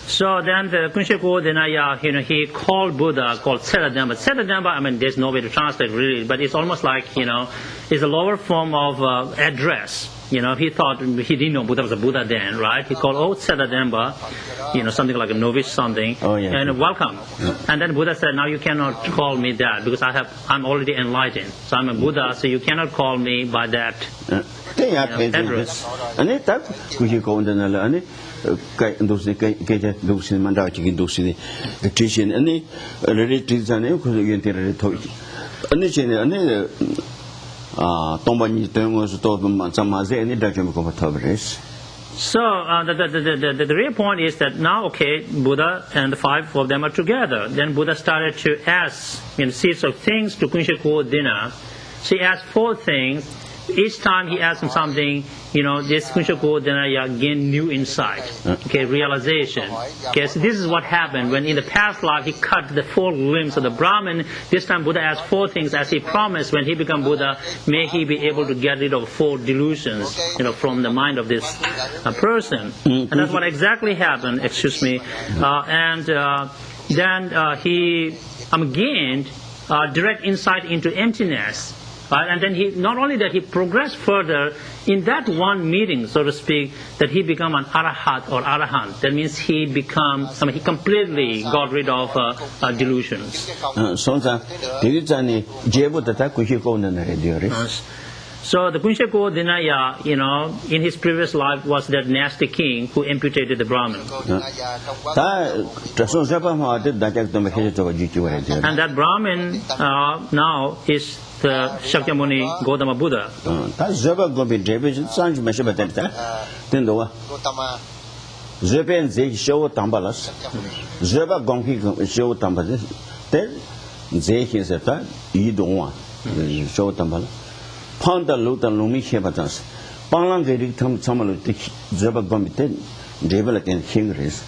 So then the Kunshako Denaya, he called Buddha, called Sedadamba. Sedadamba, there's no way to translate really, but it's almost like, it's a lower form of address. He thought, he didn't know Buddha was a Buddha then, right? He called, Sedadamba, something like a novice something, and welcome. And then Buddha said, now you cannot call me that, because I'm already enlightened. So I'm a Buddha, so you cannot call me by that address. So the real point is that now, okay, Buddha and the 5 of them are together. Then Buddha started to ask series of things to Kunshako Dina. So he asked 4 things. Each time he asked him something, this Kunshako Dina gained new insight, realization. Okay, so this is what happened when in the past life he cut the 4 limbs of the Brahmin. This time Buddha asked 4 things as he promised when he became Buddha, may he be able to get rid of 4 delusions, from the mind of this person. And that's what exactly happened, then he gained direct insight into emptiness. And then he, not only that, he progressed further in that one meeting, so to speak, that he became an arahat or arahant. That means he completely got rid of delusions. So the Kunshako Dinaya, in his previous life was that nasty king who amputated the Brahmin. And that Brahmin now is the Shakyamuni Gautama Buddha. Panda Luta Lumi Hebatans. Panglang Samalu, Zeba Gomite, Develop and Hingris.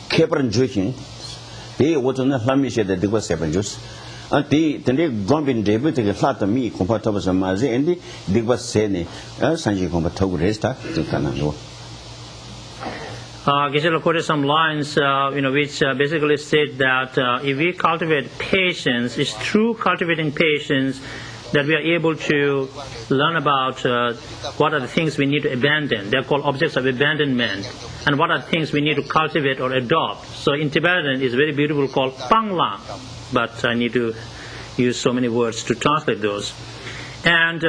Capron drinking. They was on the Flamish that they were 7 years. And the Gombin David, the flat of me, compatible with Mazi, and they was saying, Sanji Compatogo Resta, the Canado. Geshe quoted some lines, which basically state that if we cultivate patience, it's through cultivating patience that we are able to learn about what are the things we need to abandon. They're called objects of abandonment. And what are things we need to cultivate or adopt. So in Tibetan, it's very beautiful called Panglang. But I need to use so many words to translate those. And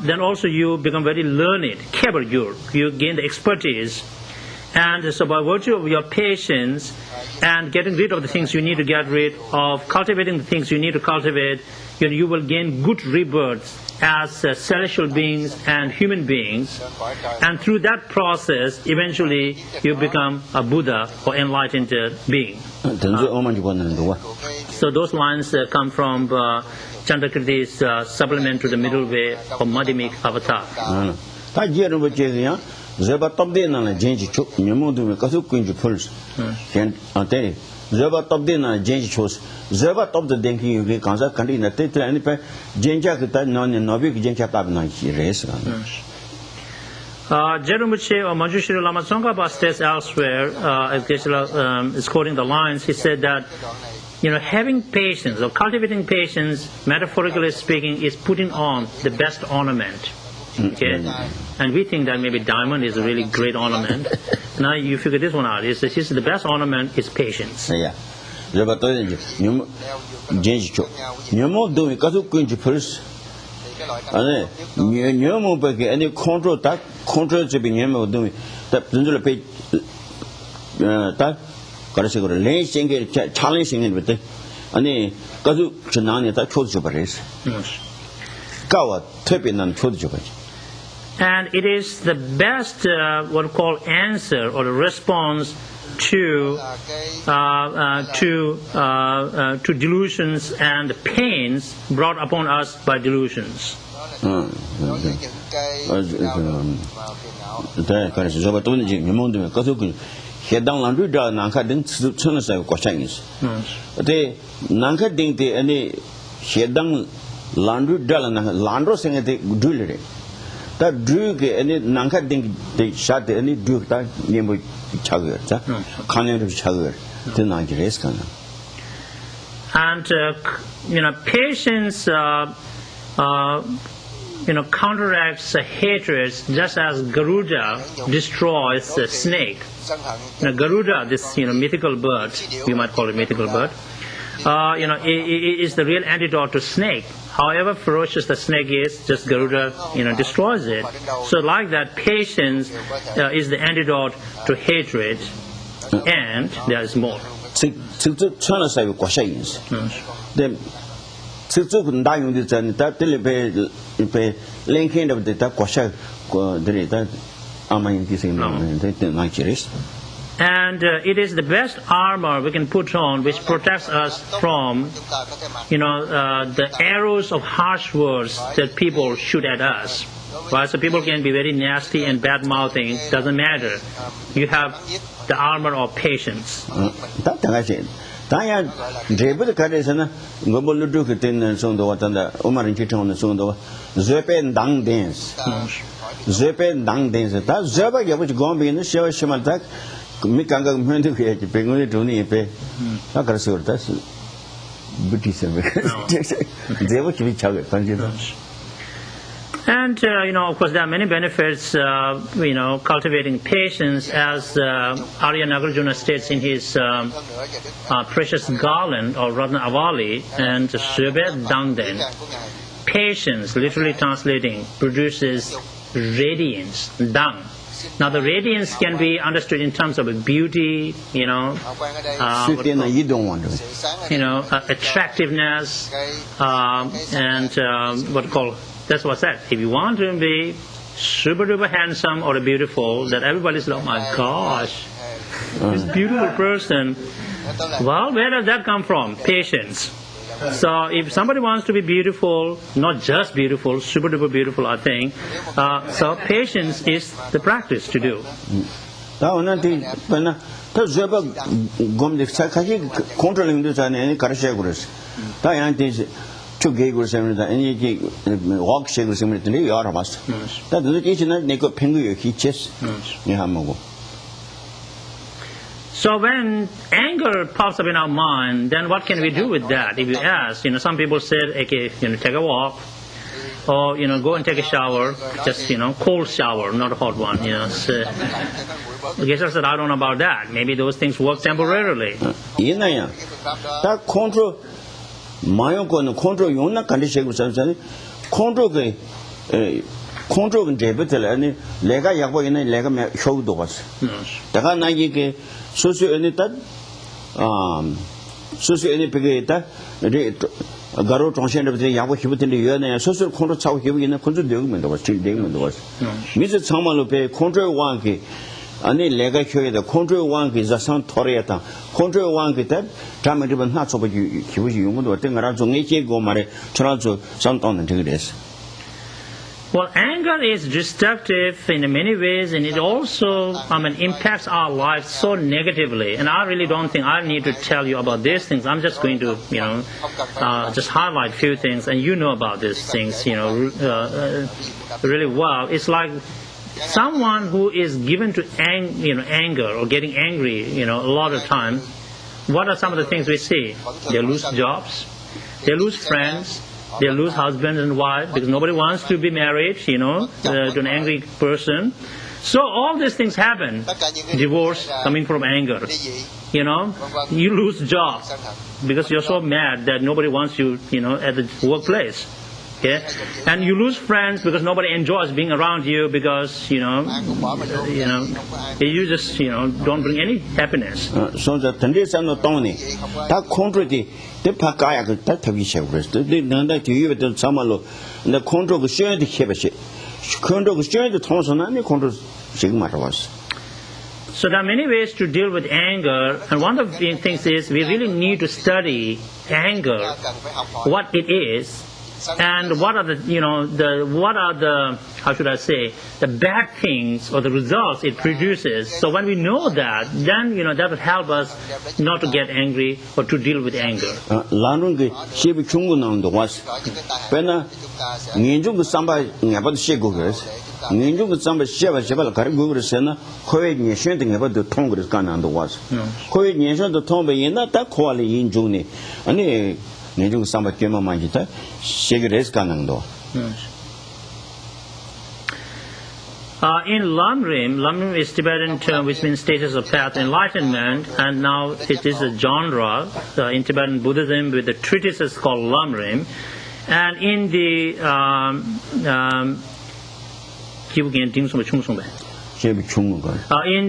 then also you become very learned, kebaryur. You gain the expertise. And so by virtue of your patience and getting rid of the things you need to get rid of, cultivating the things you need to cultivate, you will gain good rebirths as celestial beings and human beings. And through that process, eventually you become a Buddha or enlightened being. So those lines come from Chandrakirti's supplement to the middle way of Madhyamik Avatar. Zeba top de na jenji chok nyemo du me kasu kunju puls ken ante zeba top de na jenji chos zeba top de denki yuge kansa kandi na te ani pe jenja ka no no bi jenja ta na chi res Jerumuche or Manjushri Lama Tsongkhapa states elsewhere, as Geshe is quoting the lines, he said that having patience or cultivating patience, metaphorically speaking, is putting on the best ornament. Okay, and we think that maybe diamond is a really great ornament. Now you figure this one out. It's the best ornament is patience. Yeah. Any control that control to be doing that challenging it with it. Any Kazu Chanani that chose your race. Kawa tapping and chose your. And it is the best, what we call answer or the response to delusions and pains brought upon us by delusions. That drug any nanka ding the shot any drug that name chugger, canyon of chugger, the Nigerians can. And patience counteracts hatred just as Garuda destroys the snake. Garuda, this mythical bird, you might call it mythical bird, is the real antidote to snake. However ferocious the snake is, just Garuda, destroys it. So like that, patience is the antidote to hatred, and there is more. And it is the best armor we can put on, which protects us from, the arrows of harsh words that people shoot at us. Right? So people can be very nasty and bad-mouthing. Doesn't matter. You have the armor of patience. And of course, there are many benefits, cultivating patience, as Arya Nagarjuna states in his precious garland or Ratna Avali and Shubet Dangden. Patience, literally translating, produces radiance, dang. Now the radiance can be understood in terms of beauty, attractiveness, and what called, that's what's that. If you want to be super duper handsome or beautiful, that everybody's like, oh my gosh, this beautiful person. Well, where does that come from? Patience. So if somebody wants to be beautiful, not just beautiful, super duper beautiful, I think, so patience is the practice to do. So when anger pops up in our mind, then what can we do with that? If you ask, some people said, okay, take a walk, or go and take a shower, just cold shower, not a hot one. So, Geshe said, I don't know about that. Maybe those things work temporarily. 이나야. 다 컨트롤 마요고는 컨트롤 용나 간디시고 선선이 컨트롤 컨트롤은 제베텔 아니 내가 약보 있는 내가 효도 봤어. 내가 나 이게 소수연이 딱 소수연이 비게 있다. 가로 정신에부터 약보 히부터는 여네 소수 컨트롤 차고 히부 있는 컨트롤 되면 더 봤지. 되면 더 봤어. 미스 정말로 배 컨트롤 왕기 아니 내가 효에다 컨트롤 왕기 자산 토레다. 컨트롤 왕기 때 잠을 나 줘봐 기부지 용도 어떤 거라 좀 얘기고 말해. 저라서 상담은 되게 됐어. Well, anger is destructive in many ways, and it also, impacts our lives so negatively. And I really don't think I need to tell you about these things. I'm just going to, just highlight a few things, and you know about these things, really well. It's like someone who is given to anger or getting angry, a lot of times. What are some of the things we see? They lose jobs, they lose friends. They lose husband and wife because nobody wants to be married, to an angry person. So all these things happen. Divorce coming from anger. You lose job because you're so mad that nobody wants you, at the workplace. Okay? And you lose friends because nobody enjoys being around you because, you just, don't bring any happiness. So the tendency of Tony, that contrary, the Pakaya, that Tavisha, the Nanda to you with the Samalo, and the control of sharing the Hebeshi. Control of sharing the Thompson and the control Sigma was. So there are many ways to deal with anger, and one of the things is we really need to study anger, what it is. And what are the how should I say, the bad things or the results it produces. So when we know that, then that will help us not to get angry or to deal with anger. Lanungi shebi chungu nangdo was. Pena nginjung samba ngabad shegugres. Nginjung samba sheba sheba karigugres na koe nyeshen ngabad the tongres kanando was. Koe nyeshen the tombe yena ta kwali yinjuni. Ani nginjung samba kema manjita shegres kanando. In Lamrim is Tibetan term which means status of path enlightenment, and now it is a genre in Tibetan Buddhism with the treatises called Lamrim, and in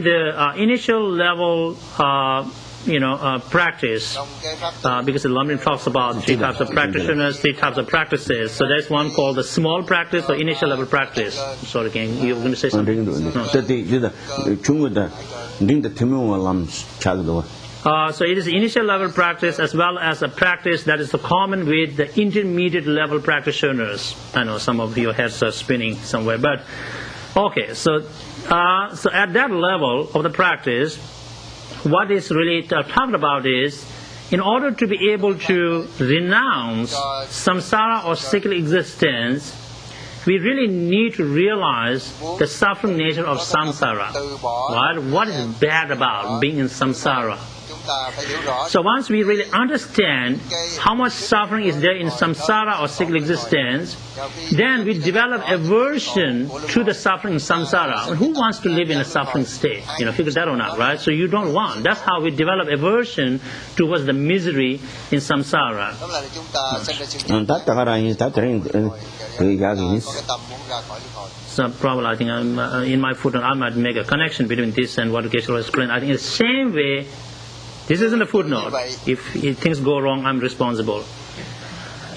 the initial level practice, because the Lamrim talks about three types of practitioners, three types of practices. So there's one called the small practice or initial level practice. Sorry, again, you were going to say something? So it is initial level practice as well as a practice that is common with the intermediate level practitioners. I know some of your heads are spinning somewhere, but okay. So at that level of the practice, what is really talked about is, in order to be able to renounce samsara or cyclic existence, we really need to realize the suffering nature of samsara. Right? What is bad about being in samsara? So once we really understand how much suffering is there in samsara or cyclic existence, then we develop aversion to the suffering in samsara. Who wants to live in a suffering state? Figure that one out, right? So you don't want. That's how we develop aversion towards the misery in samsara. So probably I think in my footnote I might make a connection between this and what Geshe will explain. I think in the same way, this isn't a footnote. If things go wrong, I'm responsible.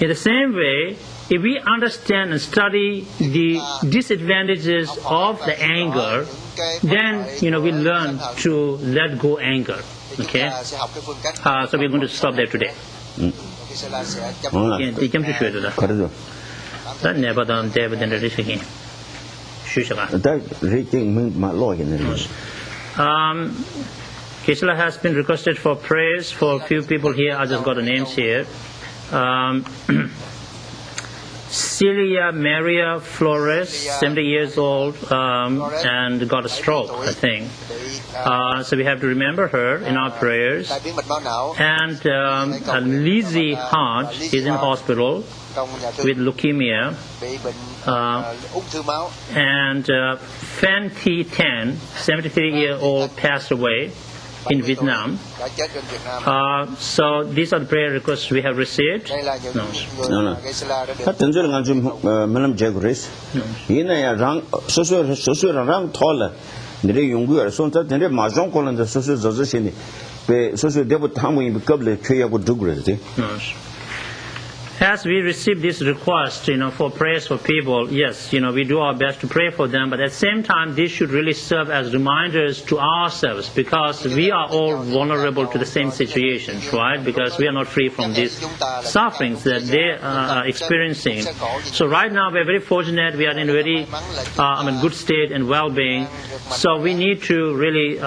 In the same way, if we understand and study the disadvantages of the anger, then we learn to let go anger. Okay? So we're going to stop there today. Geshe has been requested for prayers for a few people here. I just got the names here. Celia Maria Flores, 70 years old, and got a stroke, I think. So we have to remember her in our prayers. tai biến mạch máu não And Lizzie Hart is in hospital trong nhà thương with leukemia. bị bệnh ung thư máu. And Phan Thi Tan, 73-year-old, passed away in Vietnam. Đã chết trên Việt Nam. So these are the prayer requests we have received. Đây là những No, no. người Geshe-la đã được 다 던져 가지고 melam 제그레스 이내야 랑 소소랑 털라 내리 용구야 손자 내리 마종 콜는데 소소 저저신이 배 소소 대부 탐이 겁래 kö야고 두그래지. As we receive this request, for prayers for people, yes, we do our best to pray for them, but at the same time, this should really serve as reminders to ourselves, because we are all vulnerable to the same situations, right? Because we are not free from these sufferings that they are experiencing. So right now, we're very fortunate. We are in a very good state and well-being. So we need to really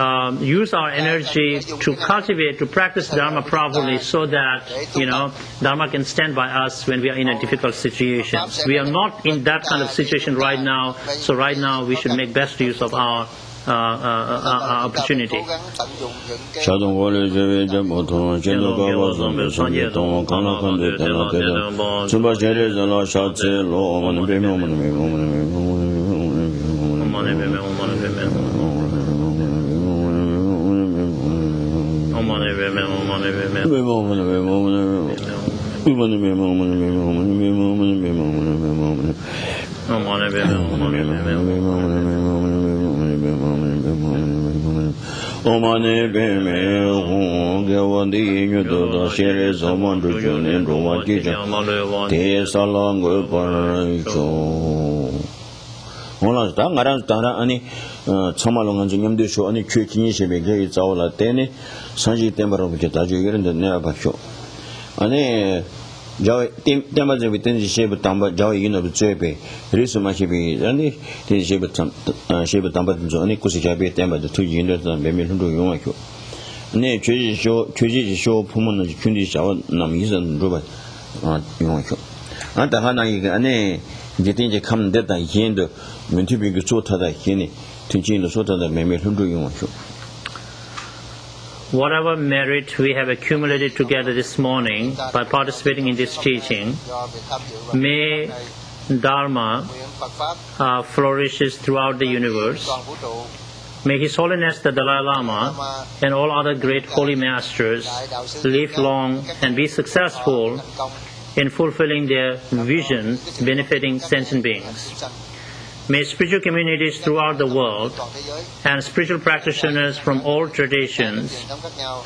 use our energy to cultivate, to practice Dharma properly, so that, Dharma can stand by us when we are in a difficult situation. We are not in that kind of situation right now, so right now we should make best use of our opportunity. Omane beme honge wandi nyudo shere zaman rujune roma kija te salango paracho. Ola sta ngaran stara ani chamalongan jingmde sho ani kyekini shebe ge zawla tene sanji tembaro ke tajo yerende ne abacho. Ani jaw temba je bitenji shebe tamba jaw yino bchebe risu machibi ani te shebe tamba jo ani kusi jabe temba de tu yinde da meme hundu yongwa kyo ne chöji sho pumun ji kyundi shawa nam yizan roba yongwa kyo anta hana yi ani jetinje kamde da yendo 멘티비 그 좋다다 얘네 tinjin 좋다다 meme hundu yongwa kyo. Whatever merit we have accumulated together this morning by participating in this teaching, may Dharma flourishes throughout the universe. May His Holiness the Dalai Lama and all other great holy masters live long and be successful in fulfilling their vision benefiting sentient beings. May spiritual communities throughout the world and spiritual practitioners from all traditions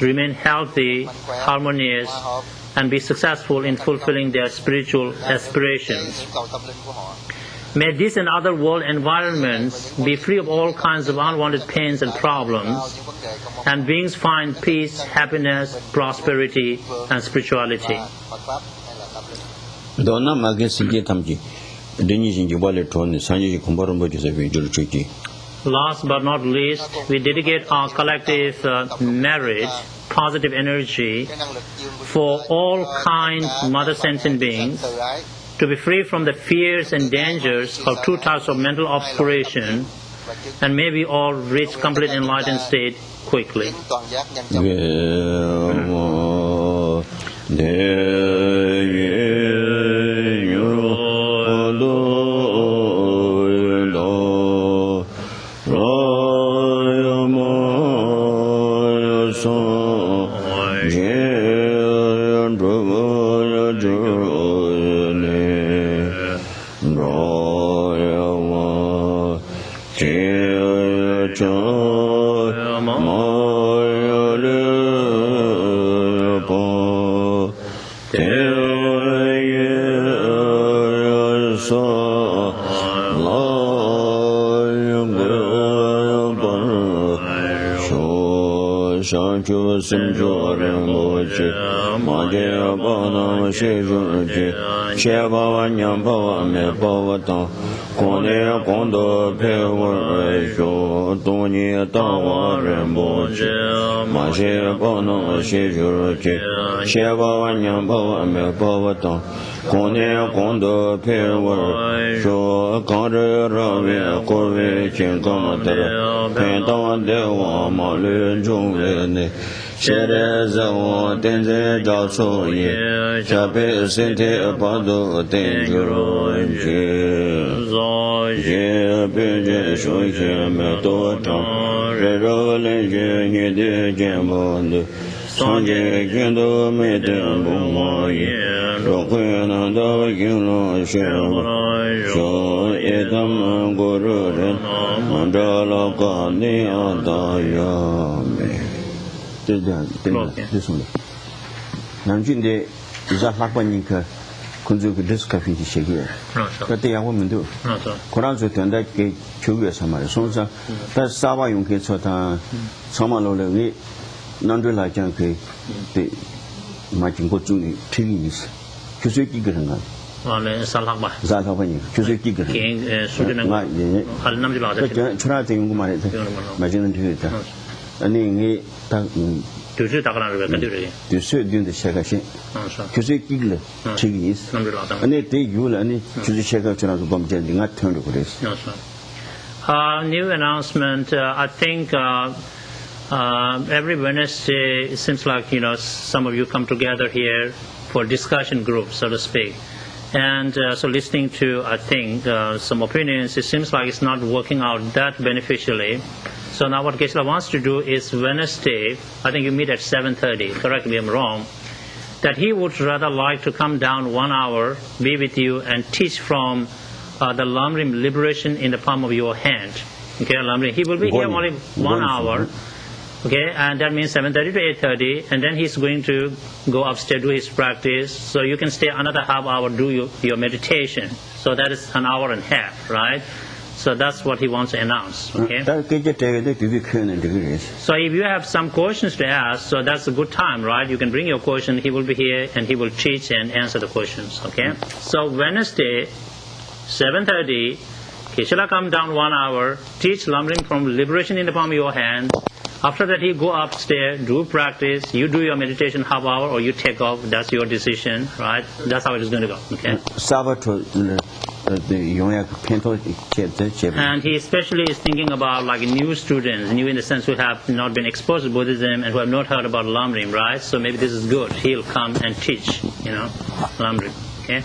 remain healthy, harmonious, and be successful in fulfilling their spiritual aspirations. May this and other world environments be free of all kinds of unwanted pains and problems, and beings find peace, happiness, prosperity, and spirituality. Dona magensinge tamji. Last but not least, we dedicate our collective merit, positive energy for all kind mother sentient beings to be free from the fears and dangers of two types of mental obscuration, and may we all reach complete enlightened state quickly. ma je ba na she ju je she ba wa nyam ba wa me ba wa ta ko ne kon do pe wa sho do ni ta wa ren bo je ma je ba na she ju je she ba wa nyam ba wa me ba wa ta ko ne kon do pe wa sho ka re ra ve ko ve chen ka ma ta pe ta de wa ma le jong le ne she re za wo Tenzin Dorjee cha pe sin te pa do ten ju ro je pe je shu che me to ta re ro le je ni de je mo de sang je gen do me de bo mo ye ro kwe na do yin lo she sho e dam go ro re ma da lo ka ni a da ya me 对的，对的，这什么？南京的一家老板娘去，工作个历史咖啡的写个，那对呀，我们都，可能是等待给9月什么的，所以说，但是沙巴用给说他，长马路了个，南州来讲给，对，马经过中的这个意思，就是几个人啊。Wale salak ba. Salak ba ni. Chose ki gre. King student nga ye. Hal nam jila da. Chura te ngu mare te. Ma jin de ta. Ani ngi ta. Tu su ta kana ro ka de. Tu su din de shaka shin. Chose ki gre. Chi is. Nam jila da. Ani te yu la ani chose shaka chura ko bam jen nga thon ro ko New announcement. I think every Wednesday it seems like some of you come together here for discussion groups, so to speak. And so listening to, I think, some opinions, it seems like it's not working out that beneficially. So now what Geshe wants to do is Wednesday, I think you meet at 7:30, correct me if I'm wrong, that he would rather like to come down 1 hour, be with you, and teach from the Lamrim liberation in the palm of your hand. Okay, Lamrim, he will be here only 1 hour. Okay, and that means 7:30 to 8:30, and then he's going to go upstairs, do his practice. So you can stay another half hour, do your meditation. So that is an hour and a half, right? So that's what he wants to announce. Okay. So if you have some questions to ask, so that's a good time, right? You can bring your question. He will be here, and he will teach and answer the questions. Okay. So Wednesday, 7:30, Geshe come down 1 hour, teach Lamrim from liberation in the palm of your hand. After that, he go upstairs, do practice. You do your meditation half hour, or you take off. That's your decision, right? That's how it is going to go. Okay. And he especially is thinking about like new students, new in the sense who have not been exposed to Buddhism and who have not heard about Lamrim, right? So maybe this is good. He'll come and teach, Lamrim. Okay.